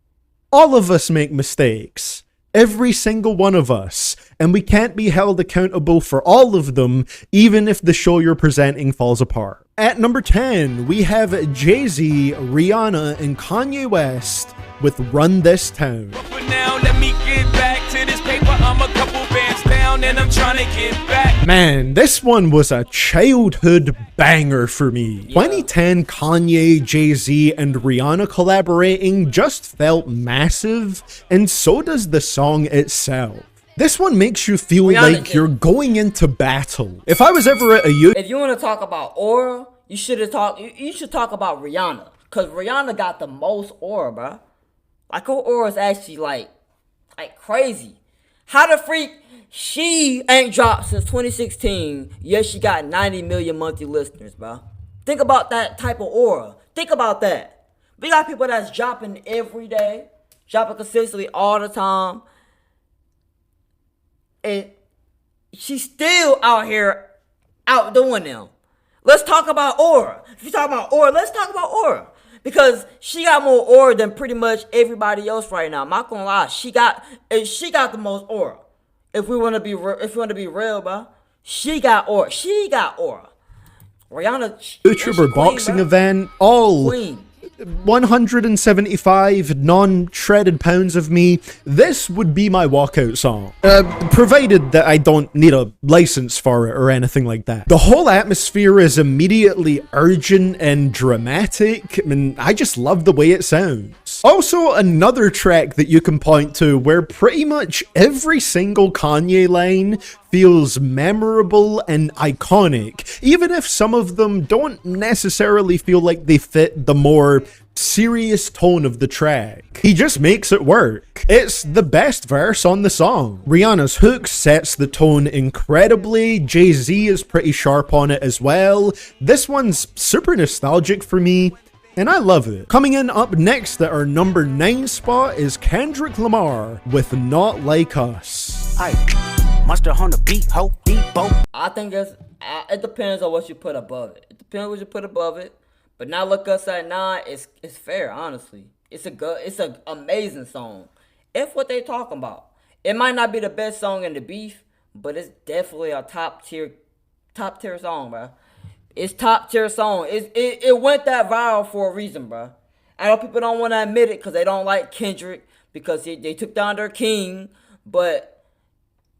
All of us make mistakes. Every single one of us. And we can't be held accountable for all of them, even if the show you're presenting falls apart. At number 10, we have Jay-Z, Rihanna, and Kanye West with Run This Town. But for now, let me get back to this paper. I'm a couple bands down and I'm trying to get back. Man, this one was a childhood banger for me. 2010 Kanye, Jay-Z, and Rihanna collaborating just felt massive, and so does the song itself. This one makes you feel like you're going into battle. If I was ever at a youth... If you want to talk about aura, you should talk about Rihanna. Because Rihanna got the most aura, bro. Like, her aura is actually, like crazy. How the freak... She ain't dropped since 2016, yet she got 90 million monthly listeners, bro. Think about that type of aura. Think about that. We got people that's dropping every day, dropping consistently all the time. And she's still out here outdoing them. Let's talk about aura. If you talk about aura, let's talk about aura. Because she got more aura than pretty much everybody else right now. I'm not gonna lie. She got the most aura. If we want to be real, bro, she got aura. Rihanna, YouTuber boxing event, all queen. 175 non-shredded pounds of me, this would be my walkout song. Provided that I don't need a license for it or anything like that. The whole atmosphere is immediately urgent and dramatic, and I just love the way it sounds. Also, another track that you can point to where pretty much every single Kanye line feels memorable and iconic, even if some of them don't necessarily feel like they fit the more serious tone of the track. He just makes it work. It's the best verse on the song. Rihanna's hook sets the tone incredibly. Jay-Z is pretty sharp on it as well. This one's super nostalgic for me, and I love it. Coming in up next at our number 9 spot is Kendrick Lamar with Not Like Us. Monster on the beat, ho, Debo. I think it depends on what you put above it. It depends on what you put above it. But Not Like Us at 9 is fair, honestly. It's an amazing song. If what they talking about. It might not be the best song in the beef, but it's definitely a top tier song, bro. It's top tier song. It went that viral for a reason, bro. I know people don't want to admit it because they don't like Kendrick because they took down their king, but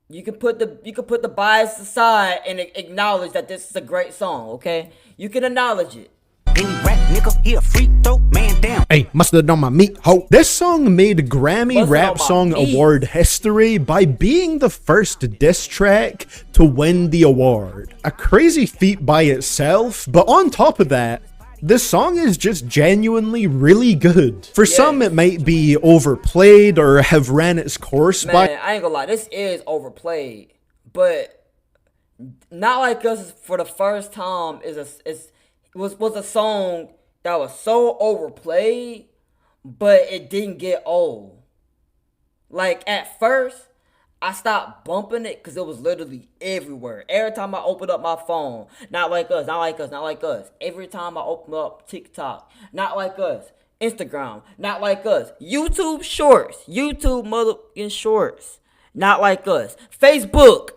you can put the bias aside and acknowledge that this is a great song, okay? You can acknowledge it. Any rap nigga, he a free throw man down. Hey, mustard on my meat, ho. This song made Grammy Rap Song Award history by being the first diss track to win the award. A crazy feat by itself, but on top of that, this song is just genuinely really good. For some, it might be overplayed or have ran its course. Man, I ain't gonna lie, this is overplayed, but Not Like Us for the first time was a song that was so overplayed, but it didn't get old. Like, at first, I stopped bumping it because it was literally everywhere. Every time I opened up my phone, Not Like Us, Not Like Us, Not Like Us. Every time I open up TikTok, Not Like Us. Instagram, not like us. YouTube Shorts, YouTube motherfucking Shorts, not like us. Facebook,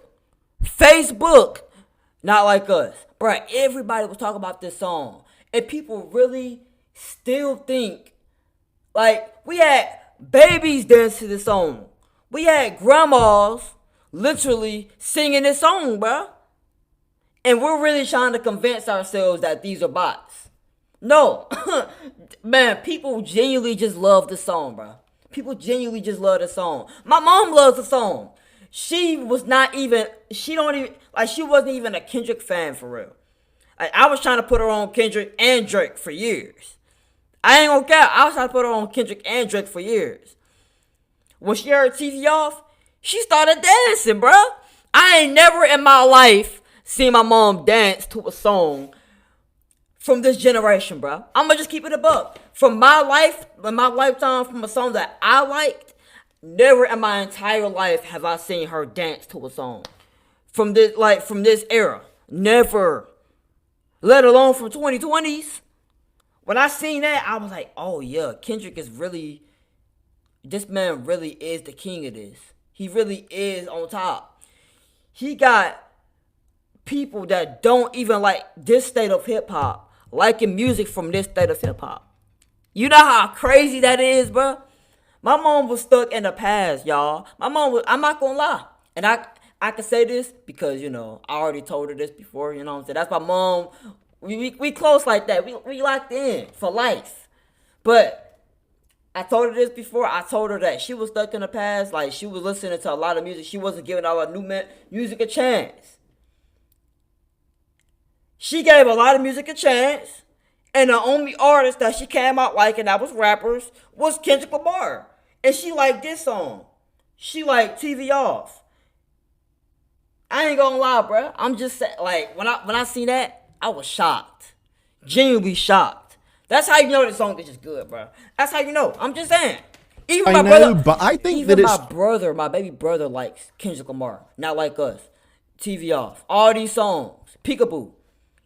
not like us. Bruh, everybody was talking about this song. And people really still think, like, we had babies dance to this song. We had grandmas literally singing this song, bruh. And we're really trying to convince ourselves that these are bots. No. Man, people genuinely just love the song, bruh. People genuinely just love the song. My mom loves the song. She wasn't even a Kendrick fan for real. Like, I was trying to put her on Kendrick and Drake for years. I ain't gonna care. I was trying to put her on Kendrick and Drake for years. When she heard TV Off, she started dancing, bruh. I ain't never in my life seen my mom dance to a song from this generation, bruh. I'ma just keep it a buck. From my life, in my lifetime, from a song that I liked, never in my entire life have I seen her dance to a song. From this era. Never. Let alone from 2020s. When I seen that, I was like, oh yeah, Kendrick is really, this man really is the king of this. He really is on top. He got people that don't even like this state of hip-hop liking music from this state of hip-hop. You know how crazy that is, bro? My mom was stuck in the past, y'all. I'm not gonna lie. And I can say this because, you know, I already told her this before, you know what I'm saying? That's my mom. We close like that. We locked in for life. But I told her this before. I told her that she was stuck in the past. Like, she was listening to a lot of music. She wasn't giving all her new music a chance. She gave a lot of music a chance. And the only artist that she came out liking that was rappers was Kendrick Lamar. And she liked this song. She liked TV Off. I ain't gonna lie, bro. I'm just saying, like, when I seen that, I was shocked. Genuinely shocked. That's how you know this song is just good, bro. That's how you know. I'm just saying. Even my brother, my baby brother likes Kendrick Lamar. Not like us. TV Off. All these songs. Peekaboo.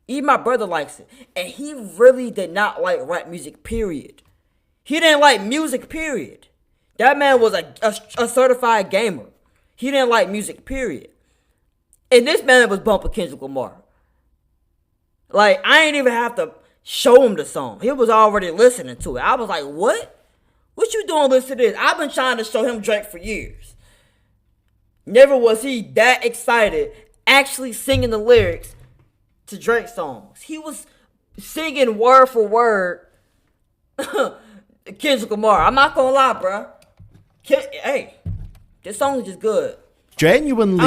Even my brother likes it. And he really did not like rap music, period. He didn't like music, period. That man was a certified gamer. He didn't like music, period. And this man was bumping Kendrick Lamar. Like, I ain't even have to show him the song. He was already listening to it. I was like, what? What you doing listening to this? I've been trying to show him Drake for years. Never was he that excited actually singing the lyrics to Drake songs. He was singing word for word Kendrick Lamar. I'm not gonna lie, bro. Hey, this song is just good. Genuinely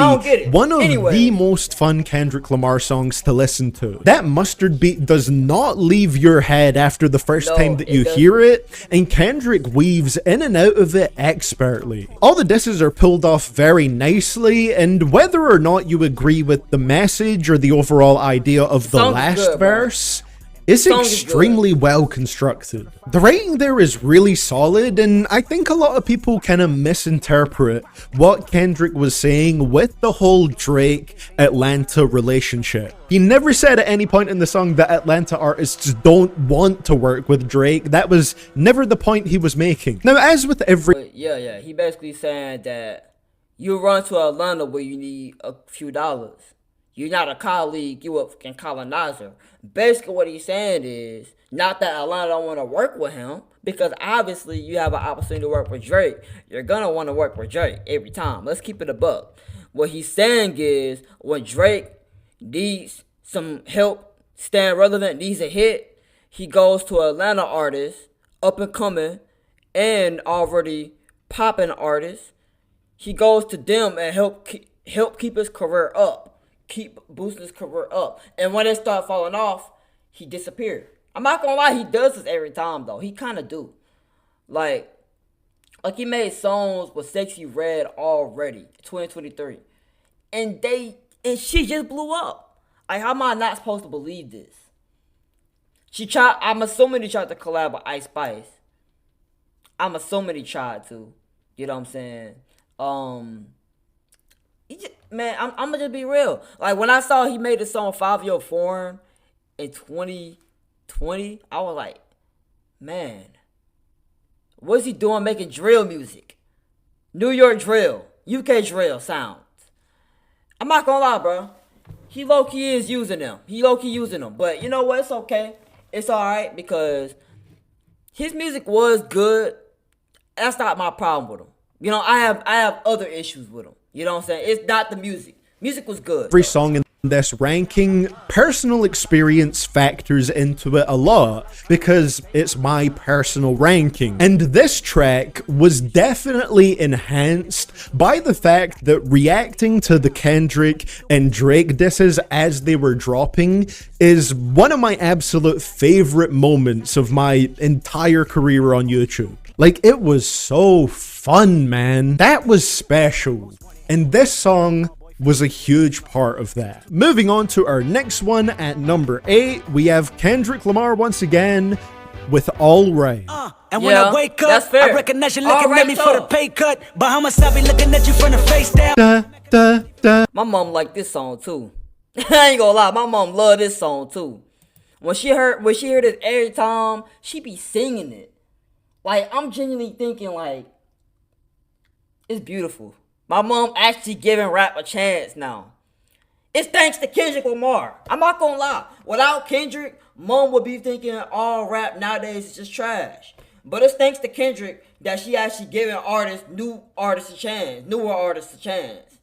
one of the most fun Kendrick Lamar songs to listen to. That mustard beat does not leave your head after the first time that you hear it, and Kendrick weaves in and out of it expertly. All the disses are pulled off very nicely, and whether or not you agree with the message or the overall idea of the last verse, it's extremely well constructed. The writing there is really solid, and I think a lot of people kind of misinterpret what Kendrick was saying with the whole Drake-Atlanta relationship. He never said at any point in the song that Atlanta artists don't want to work with Drake. That was never the point he was making. Now, as with every... Yeah, he basically saying that you run to Atlanta where you need a few dollars. You're not a colleague, you a fucking colonizer. Basically what he's saying is, not that Atlanta don't want to work with him, because obviously you have an opportunity to work with Drake. You're going to want to work with Drake every time. Let's keep it a buck. What he's saying is, when Drake needs some help, staying relevant, needs a hit, he goes to Atlanta artists, up and coming, and already popping artists. He goes to them and help keep his career up. Keep boosting his career up. And when it start falling off, he disappeared. I'm not gonna lie, he does this every time though. He kinda do. Like he made songs with Sexy Red already, 2023. And she just blew up. Like, how am I not supposed to believe this? I'm assuming he tried to collab with Ice Spice. I'm assuming he tried to. You know what I'm saying? Man, I'm gonna just be real. Like, when I saw he made the song 5 Year Foreign in 2020, I was like, man, What is he doing making drill music? New York drill, UK drill sounds. I'm not gonna lie, bro. He low-key is using them. But you know what? It's okay. It's alright because his music was good. That's not my problem with him. You know, I have other issues with him. You know what I'm saying? It's not the music. Music was good. Every song in this ranking, personal experience factors into it a lot because it's my personal ranking. And this track was definitely enhanced by the fact that reacting to the Kendrick and Drake disses as they were dropping is one of my absolute favorite moments of my entire career on YouTube. Like, it was so fun, man. That was special. And this song was a huge part of that. Moving on to our next one at number 8, we have Kendrick Lamar once again with All Right. And when I wake up, I recognize you looking at me for the pay cut. Bahamas, I be looking at you from the face down. My mom liked this song too. I ain't gonna lie, my mom loved this song too. When she heard it every time, she be singing it. Like, I'm genuinely thinking, like, it's beautiful. My mom actually giving rap a chance now. It's thanks to Kendrick Lamar. I'm not gonna lie. Without Kendrick, mom would be thinking all rap nowadays is just trash. But it's thanks to Kendrick that she actually giving newer artists a chance.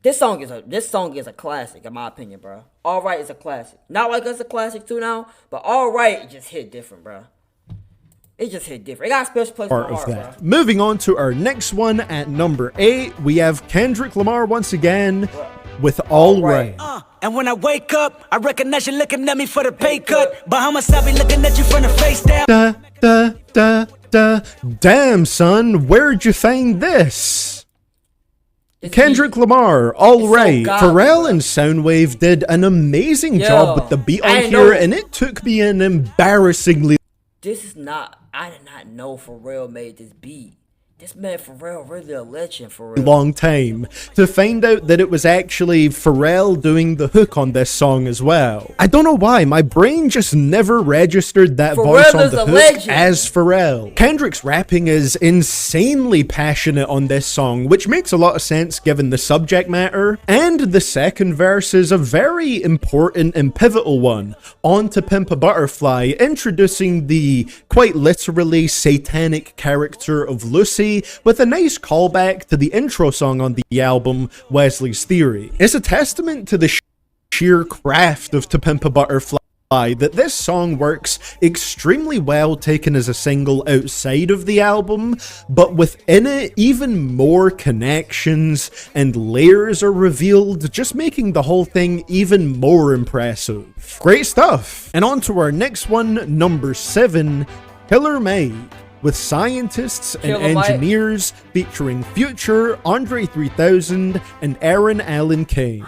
This song is a classic in my opinion, bro. All Right is a classic. Not like it's a classic too now, but All Right just hit different, bro. It just hit different. It got a special place in my heart, bro. Moving on to our next one at number 8, we have Kendrick Lamar once again with All Right. And when I wake up, I recognize you looking at me for the pay cut. Bahamas, I be looking at you from the face down. Damn, son, where'd you find this? Kendrick Lamar, All Right. Pharrell and Soundwave did an amazing job with the beat on here, and it took me an embarrassingly I did not know Pharrell made this beat. This man Pharrell really a legend for real. Long time to find out that it was actually Pharrell doing the hook on this song as well. I don't know why, my brain just never registered that voice on the hook as Pharrell. Kendrick's rapping is insanely passionate on this song, which makes a lot of sense given the subject matter. And the second verse is a very important and pivotal one. On to Pimp a Butterfly, introducing the quite literally satanic character of Lucy, with a nice callback to the intro song on the album, Wesley's Theory. It's a testament to the sheer craft of To Pimp a Butterfly that this song works extremely well taken as a single outside of the album, but within it, even more connections and layers are revealed, just making the whole thing even more impressive. Great stuff! And on to our next one, number 7, Killer Mike, with scientists and engineers featuring Future, Andre 3000, and Aaron Allen Kane.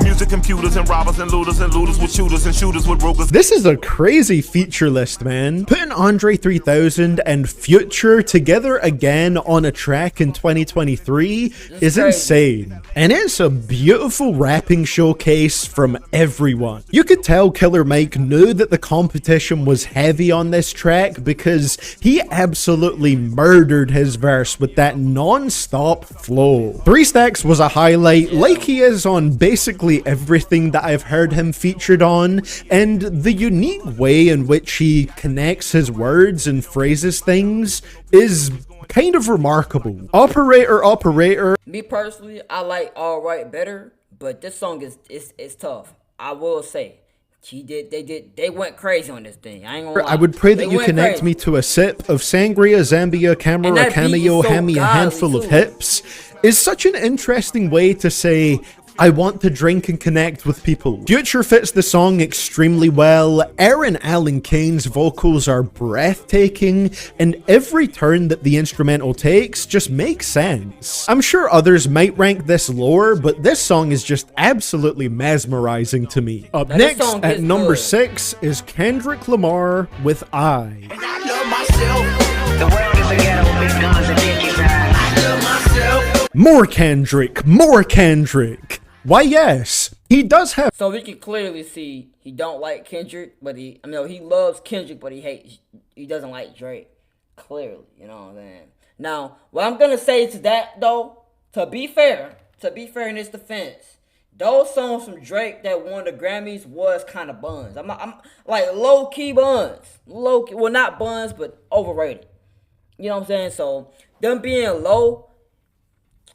Music, computers, and robbers, and looters with shooters, and shooters with brokers. This is a crazy feature list, man. Putting Andre 3000 and Future together again on a track in 2023 is insane. And it's a beautiful rapping showcase from everyone. You could tell Killer Mike knew that the competition was heavy on this track because he absolutely murdered his verse with that non-stop flow. 3 Stacks was a highlight, like he is on basically everything that I've heard him featured on, and the unique way in which he connects his words and phrases things is kind of remarkable. Operator. Me personally, I like All Right better, but this song is tough. I will say. They went crazy on this thing. I ain't gonna lie. I would pray that you connect me to a sip of sangria, Zambia, camera, cameo, hand me a handful of hips is such an interesting way to say, I want to drink and connect with people. Future fits the song extremely well. Aaron Allen Kane's vocals are breathtaking, and every turn that the instrumental takes just makes sense. I'm sure others might rank this lower, but this song is just absolutely mesmerizing to me. Up next at number 6 is Kendrick Lamar with I. And I love myself. The world is a ghetto, big guns and dickies. I love myself. More Kendrick. Why yes, He does have So we can clearly see he don't like Kendrick, but he loves Kendrick, but he doesn't like Drake. Clearly, you know what I'm saying? Now, what I'm gonna say to that though, to be fair in his defense, those songs from Drake that won the Grammys was kind of buns. I'm like low key buns, well not buns, but overrated. You know what I'm saying? So them being low,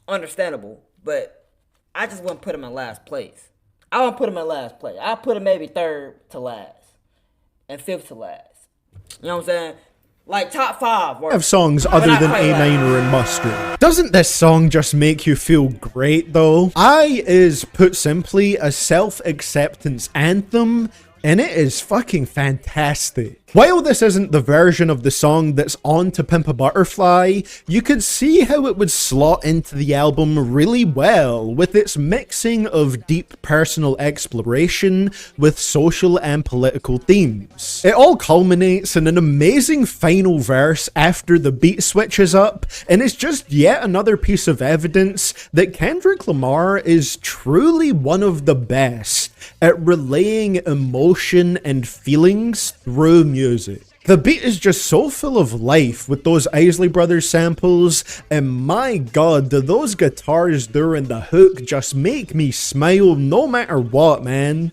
understandable, but I just wouldn't put him in last place. I won't put him in last place. I'll put him maybe third to last and fifth to last. You know what I'm saying? Like top 5. have songs other than A Minor and Mustard. Doesn't this song just make you feel great though? I is, put simply, a self-acceptance anthem, and it is fucking fantastic. While this isn't the version of the song that's on To Pimp a Butterfly, you could see how it would slot into the album really well, with its mixing of deep personal exploration with social and political themes. It all culminates in an amazing final verse after the beat switches up, and it's just yet another piece of evidence that Kendrick Lamar is truly one of the best at relaying emotion and feelings through music. The beat is just so full of life with those Isley Brothers samples, and my god, do those guitars during the hook just make me smile no matter what, man.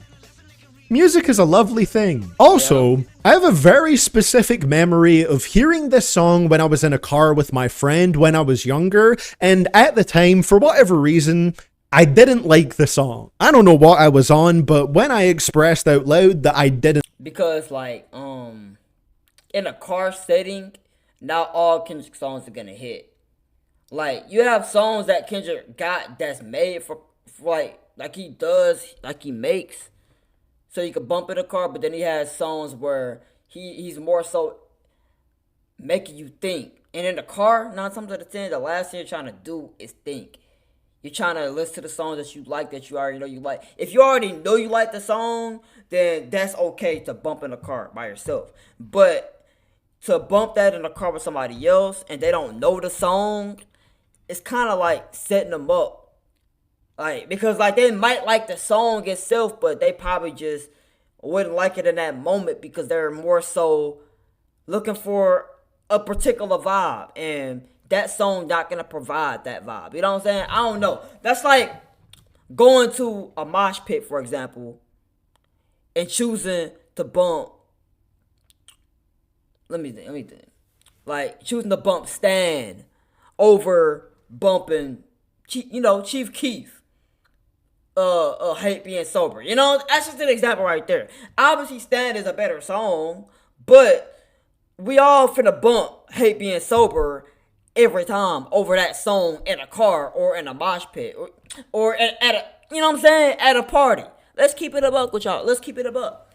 Music is a lovely thing. Also, I have a very specific memory of hearing this song when I was in a car with my friend when I was younger, and at the time, for whatever reason, I didn't like the song. I don't know what I was on, but when I expressed out loud that I didn't, because like in a car setting, not all Kendrick songs are gonna hit. Like you have songs that Kendrick got that's made for like he does, like he makes, so you can bump in a car. But then he has songs where he's more so making you think. And in the car, 9 times out of 10, the last thing you're trying to do is think. You're trying to listen to the songs that you like, that you already know you like. If you already know you like the song, then that's okay to bump in the car by yourself. But to bump that in the car with somebody else and they don't know the song, it's kind of like setting them up. Like, because like they might like the song itself, but they probably just wouldn't like it in that moment because they're more so looking for a particular vibe, and that song not gonna provide that vibe. You know what I'm saying? I don't know. That's like going to a mosh pit, for example, and choosing to bump. Let me think. Like choosing to bump Stan over bumping, Chief Keef. Hate Being Sober. You know, that's just an example right there. Obviously, Stan is a better song, but we all finna bump Hate Being Sober every time over that song in a car or in a mosh pit or at a, you know what I'm saying, at a party. Let's keep it a buck with y'all. Let's keep it a buck.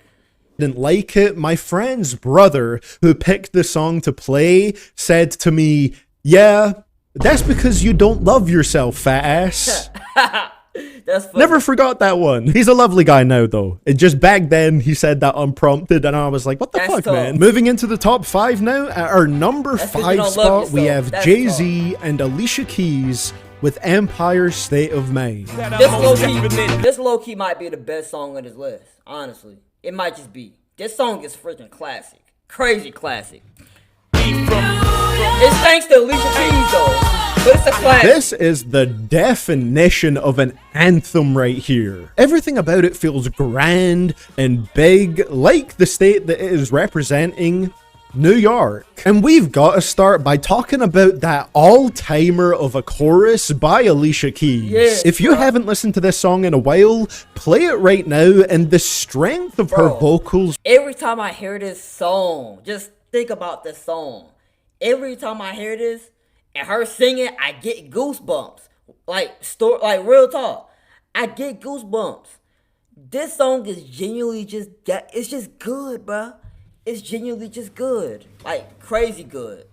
Didn't like it. My friend's brother, who picked the song to play, said to me, "Yeah, that's because you don't love yourself, fat ass." That's funny. Never forgot that one. He's a lovely guy now, though. It just back then he said that unprompted, and I was like, "What the fuck, tough. man?" Moving into the top 5 now. At our number 5 spot, we have Jay-Z and Alicia Keys with Empire State of Mind. This low-key might be the best song on his list. Honestly, it might just be. This song is freaking classic, crazy classic. It's thanks to Alicia Keys though, but it's a classic. This is the definition of an anthem right here. Everything about it feels grand and big, like the state that it is representing, New York. And we've got to start by talking about that all-timer of a chorus by Alicia Keys. Yes, if you haven't listened to this song in a while, play it right now, and the strength of her vocals. Every time I hear this song, just think about this song. Every time I hear this and her singing, I get goosebumps. Like real talk, I get goosebumps. This song is genuinely just it's just good, bruh. It's genuinely just good, like crazy good.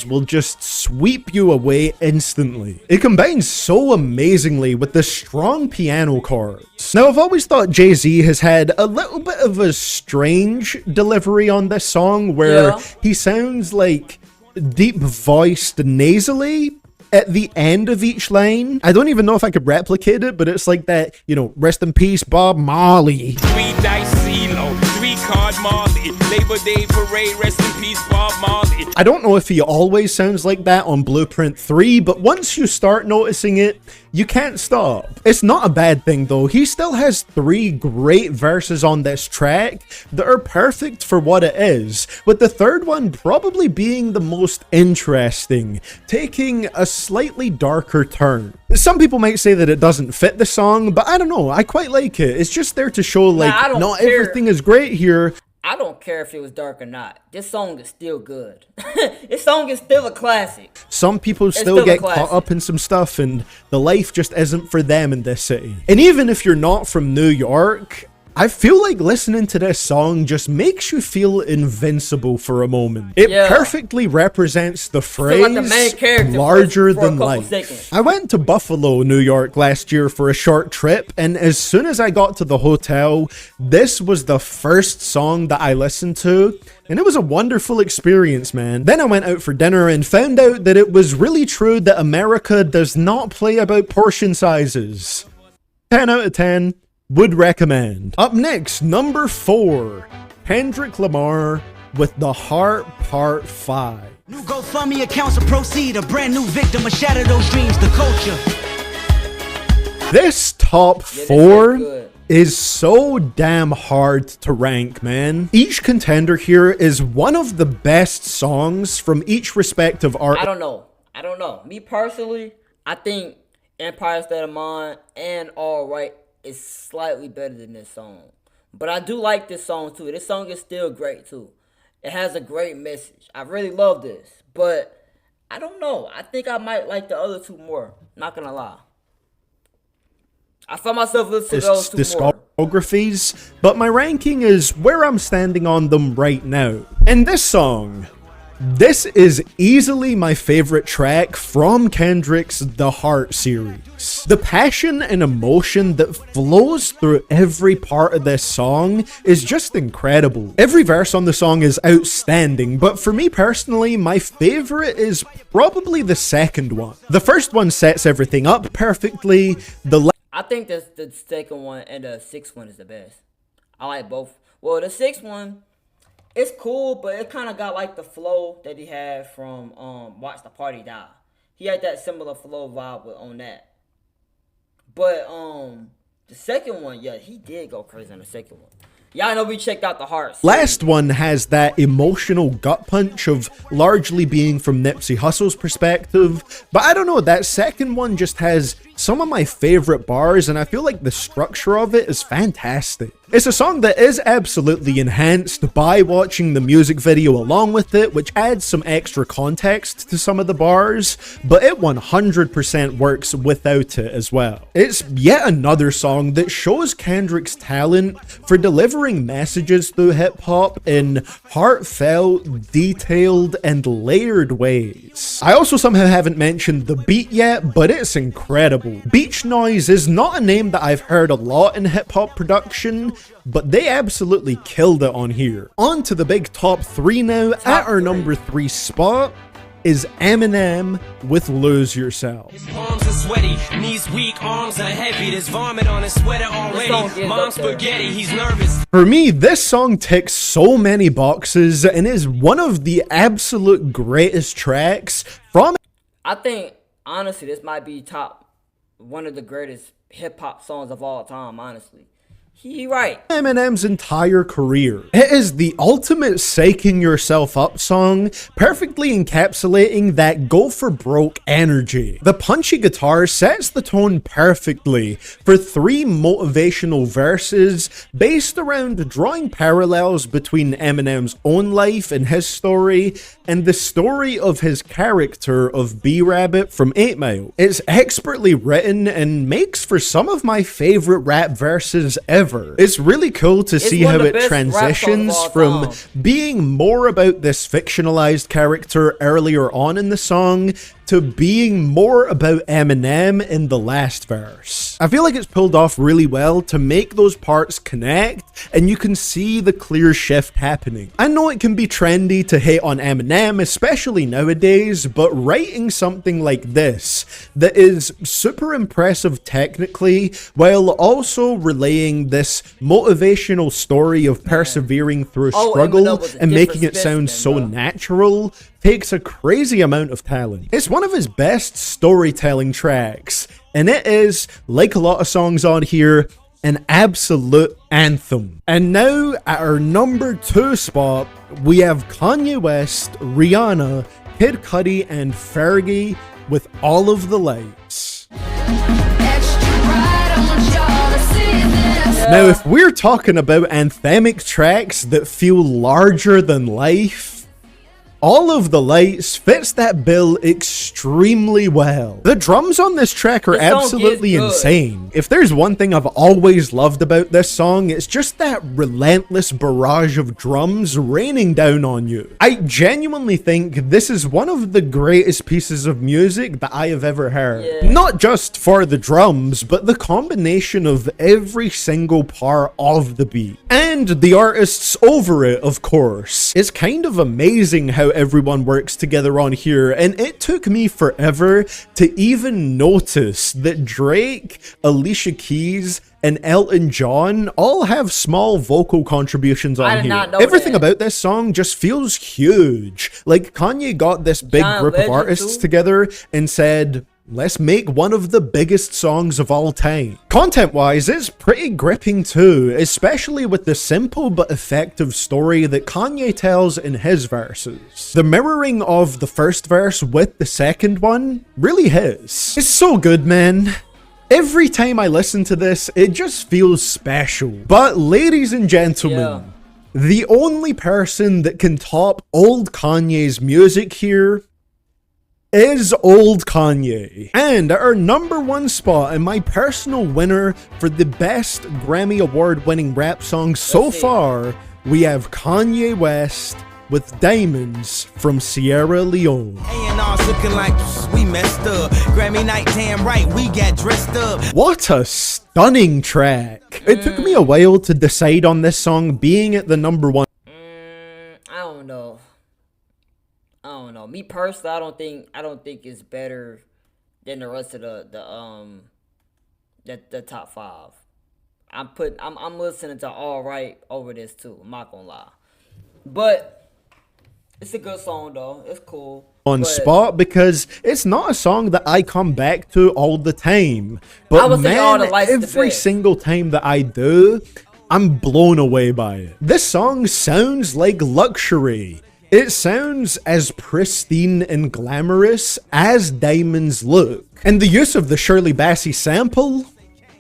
Will just sweep you away instantly. It combines so amazingly with the strong piano chords. Now, I've always thought Jay-Z has had a little bit of a strange delivery on this song where he sounds like deep voiced nasally, at the end of each line. I don't even know if I could replicate it, but it's like that, you know, rest in peace, Bob Marley. 3 dice CeeLo, 3 card Marley, Labor Day parade, rest in peace, Bob Marley. I don't know if he always sounds like that on Blueprint 3, but once you start noticing it, you can't stop. It's not a bad thing though. He still has 3 great verses on this track that are perfect for what it is, with the third one probably being the most interesting, taking a slightly darker turn. Some people might say that it doesn't fit the song, but I don't know, I quite like it. It's just there to show like not everything is great here. I don't care if it was dark or not. This song is still good. This song is still a classic. Some people still get caught up in some stuff and the life just isn't for them in this city. And even if you're not from New York, I feel like listening to this song just makes you feel invincible for a moment. It perfectly represents the phrase like the main character larger for a than couple life. seconds. I went to Buffalo, New York last year for a short trip, and as soon as I got to the hotel, this was the first song that I listened to, and it was a wonderful experience, man. Then I went out for dinner and found out that it was really true that America does not play about portion sizes. 10 out of 10. Would recommend. Up next, number 4, Kendrick Lamar with The Heart Part 5. New GoFundMe accounts to proceed, a brand new victim, a shatter those dreams, the culture. This top 4 is so damn hard to rank, man. Each contender here is one of the best songs from each respective artist. I don't know. Me personally, I think Empire State of Mind and All Right is slightly better than this song. But I do like this song too. This song is still great too. It has a great message. I really love this. But I don't know. I think I might like the other 2 more. Not gonna lie. I found myself listening to those 2 more. Discographies, but my ranking is where I'm standing on them right now. And this song, this is easily my favorite track from Kendrick's The Heart series. The passion and emotion that flows through every part of this song is just incredible. Every verse on the song is outstanding, but for me personally, my favorite is probably the second one. The first one sets everything up perfectly. I think the second one and the 6th one is the best. I like both. Well, the 6th one, it's cool, but it kind of got like the flow that he had from Watch the Party Die. He had that similar flow vibe on that. But the second one, yeah, he did go crazy on the second one. Y'all know we checked out The Heart. Last one has that emotional gut punch of largely being from Nipsey Hussle's perspective, but I don't know, that second one just has some of my favorite bars, and I feel like the structure of it is fantastic. It's a song that is absolutely enhanced by watching the music video along with it, which adds some extra context to some of the bars, but it 100% works without it as well. It's yet another song that shows Kendrick's talent for delivering messages through hip-hop in heartfelt, detailed, and layered ways. I also somehow haven't mentioned the beat yet, but it's incredible. Beach Noise is not a name that I've heard a lot in hip-hop production, but they absolutely killed it on here. On to the big top 3 now. At our number 3 spot is Eminem with Lose Yourself. His palms are sweaty, knees weak, arms are heavy. There's vomit on his sweater already. Mom's spaghetti, he's nervous. For me, this song ticks so many boxes and is one of the absolute greatest tracks from... I think, honestly, this might be one of the greatest hip-hop songs of all time, honestly. He right. Eminem's entire career. It is the ultimate psyching yourself up song, perfectly encapsulating that go for broke energy. The punchy guitar sets the tone perfectly for 3 motivational verses based around drawing parallels between Eminem's own life and his story and the story of his character of B-Rabbit from 8 Mile. It's expertly written and makes for some of my favorite rap verses ever. It's really cool to see how it transitions from being more about this fictionalized character earlier on in the song to being more about Eminem in the last verse. I feel like it's pulled off really well to make those parts connect, and you can see the clear shift happening. I know it can be trendy to hate on Eminem, especially nowadays, but writing something like this that is super impressive technically, while also relaying this motivational story of persevering through struggle and making it sound so natural, takes a crazy amount of talent. It's one of his best storytelling tracks, and it is, like a lot of songs on here, an absolute anthem. And now at our number 2 spot, we have Kanye West, Rihanna, Kid Cudi, and Fergie with All of the Lights. Now, if we're talking about anthemic tracks that feel larger than life, All of the Lights fits that bill extremely well. The drums on this track are absolutely insane. If there's one thing I've always loved about this song, it's just that relentless barrage of drums raining down on you. I genuinely think this is one of the greatest pieces of music that I have ever heard. Not just for the drums, but the combination of every single part of the beat. And the artists over it, of course. It's kind of amazing how everyone works together on here, and it took me forever to even notice that Drake, Alicia Keys, and Elton John all have small vocal contributions on here. Everything about this song just feels huge. Like Kanye got this big group of artists together and said, let's make one of the biggest songs of all time. Content-wise, it's pretty gripping too, especially with the simple but effective story that Kanye tells in his verses. The mirroring of the first verse with the second one really hits. It's so good, man. Every time I listen to this, it just feels special. But ladies and gentlemen, the only person that can top old Kanye's music here is old Kanye. And our number 1 spot and my personal winner for the best Grammy Award winning rap song so far, we have Kanye West with Diamonds from Sierra Leone. A&R's looking like we messed up. Grammy night, damn right, we got dressed up. What a stunning track. It took me a while to decide on this song being at the number 1. I don't know. Me personally, I don't think it's better than the rest of the top 5. I'm listening to All Right over this too. I'm not gonna lie, but it's a good song though. It's cool. Spot because it's not a song that I come back to all the time. But man, every single time that I do, I'm blown away by it. This song sounds like luxury. It sounds as pristine and glamorous as Diamonds look. And the use of the Shirley Bassey sample,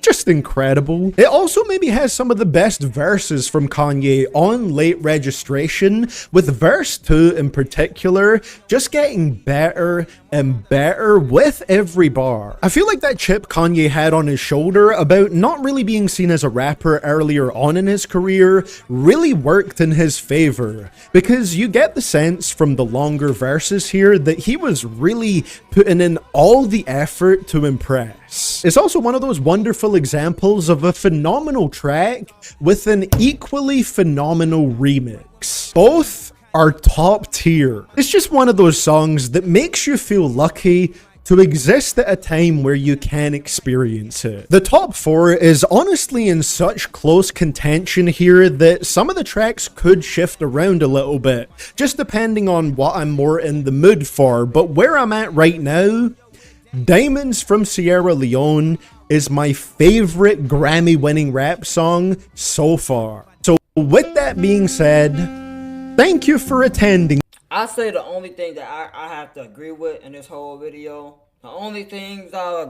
just incredible. It also maybe has some of the best verses from Kanye on Late Registration, with verse 2 in particular just getting better and better with every bar. I feel like that chip Kanye had on his shoulder about not really being seen as a rapper earlier on in his career really worked in his favor, because you get the sense from the longer verses here that he was really putting in all the effort to impress. It's also one of those wonderful examples of a phenomenal track with an equally phenomenal remix. Both are top tier. It's just one of those songs that makes you feel lucky to exist at a time where you can experience it. The top 4 is honestly in such close contention here that some of the tracks could shift around a little bit, just depending on what I'm more in the mood for. But where I'm at right now, Diamonds from Sierra Leone is my favorite Grammy-winning rap song so far. So with that being said, thank you for attending. I say the only thing that I have to agree with in this whole video, the only things I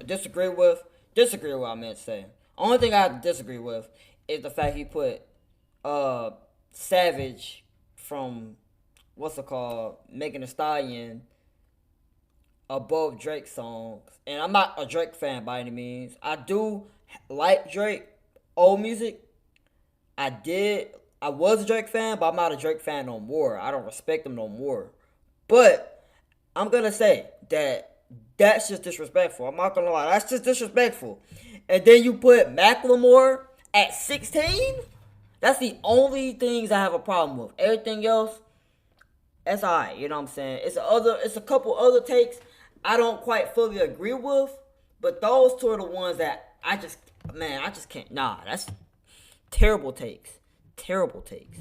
disagree with, I meant to say. Only thing I have to disagree with is the fact he put Savage from, Megan Thee Stallion above Drake's songs. And I'm not a Drake fan by any means. I do like Drake, old music. I was a Drake fan, but I'm not a Drake fan no more. I don't respect him no more. But I'm going to say that That's just disrespectful. I'm not gonna lie. That's just disrespectful. And then you put Macklemore at 16? That's the only things I have a problem with. Everything else, that's alright. You know what I'm saying? It's a couple other takes I don't quite fully agree with. But those two are the ones that I just can't. Nah, that's terrible takes. Terrible takes.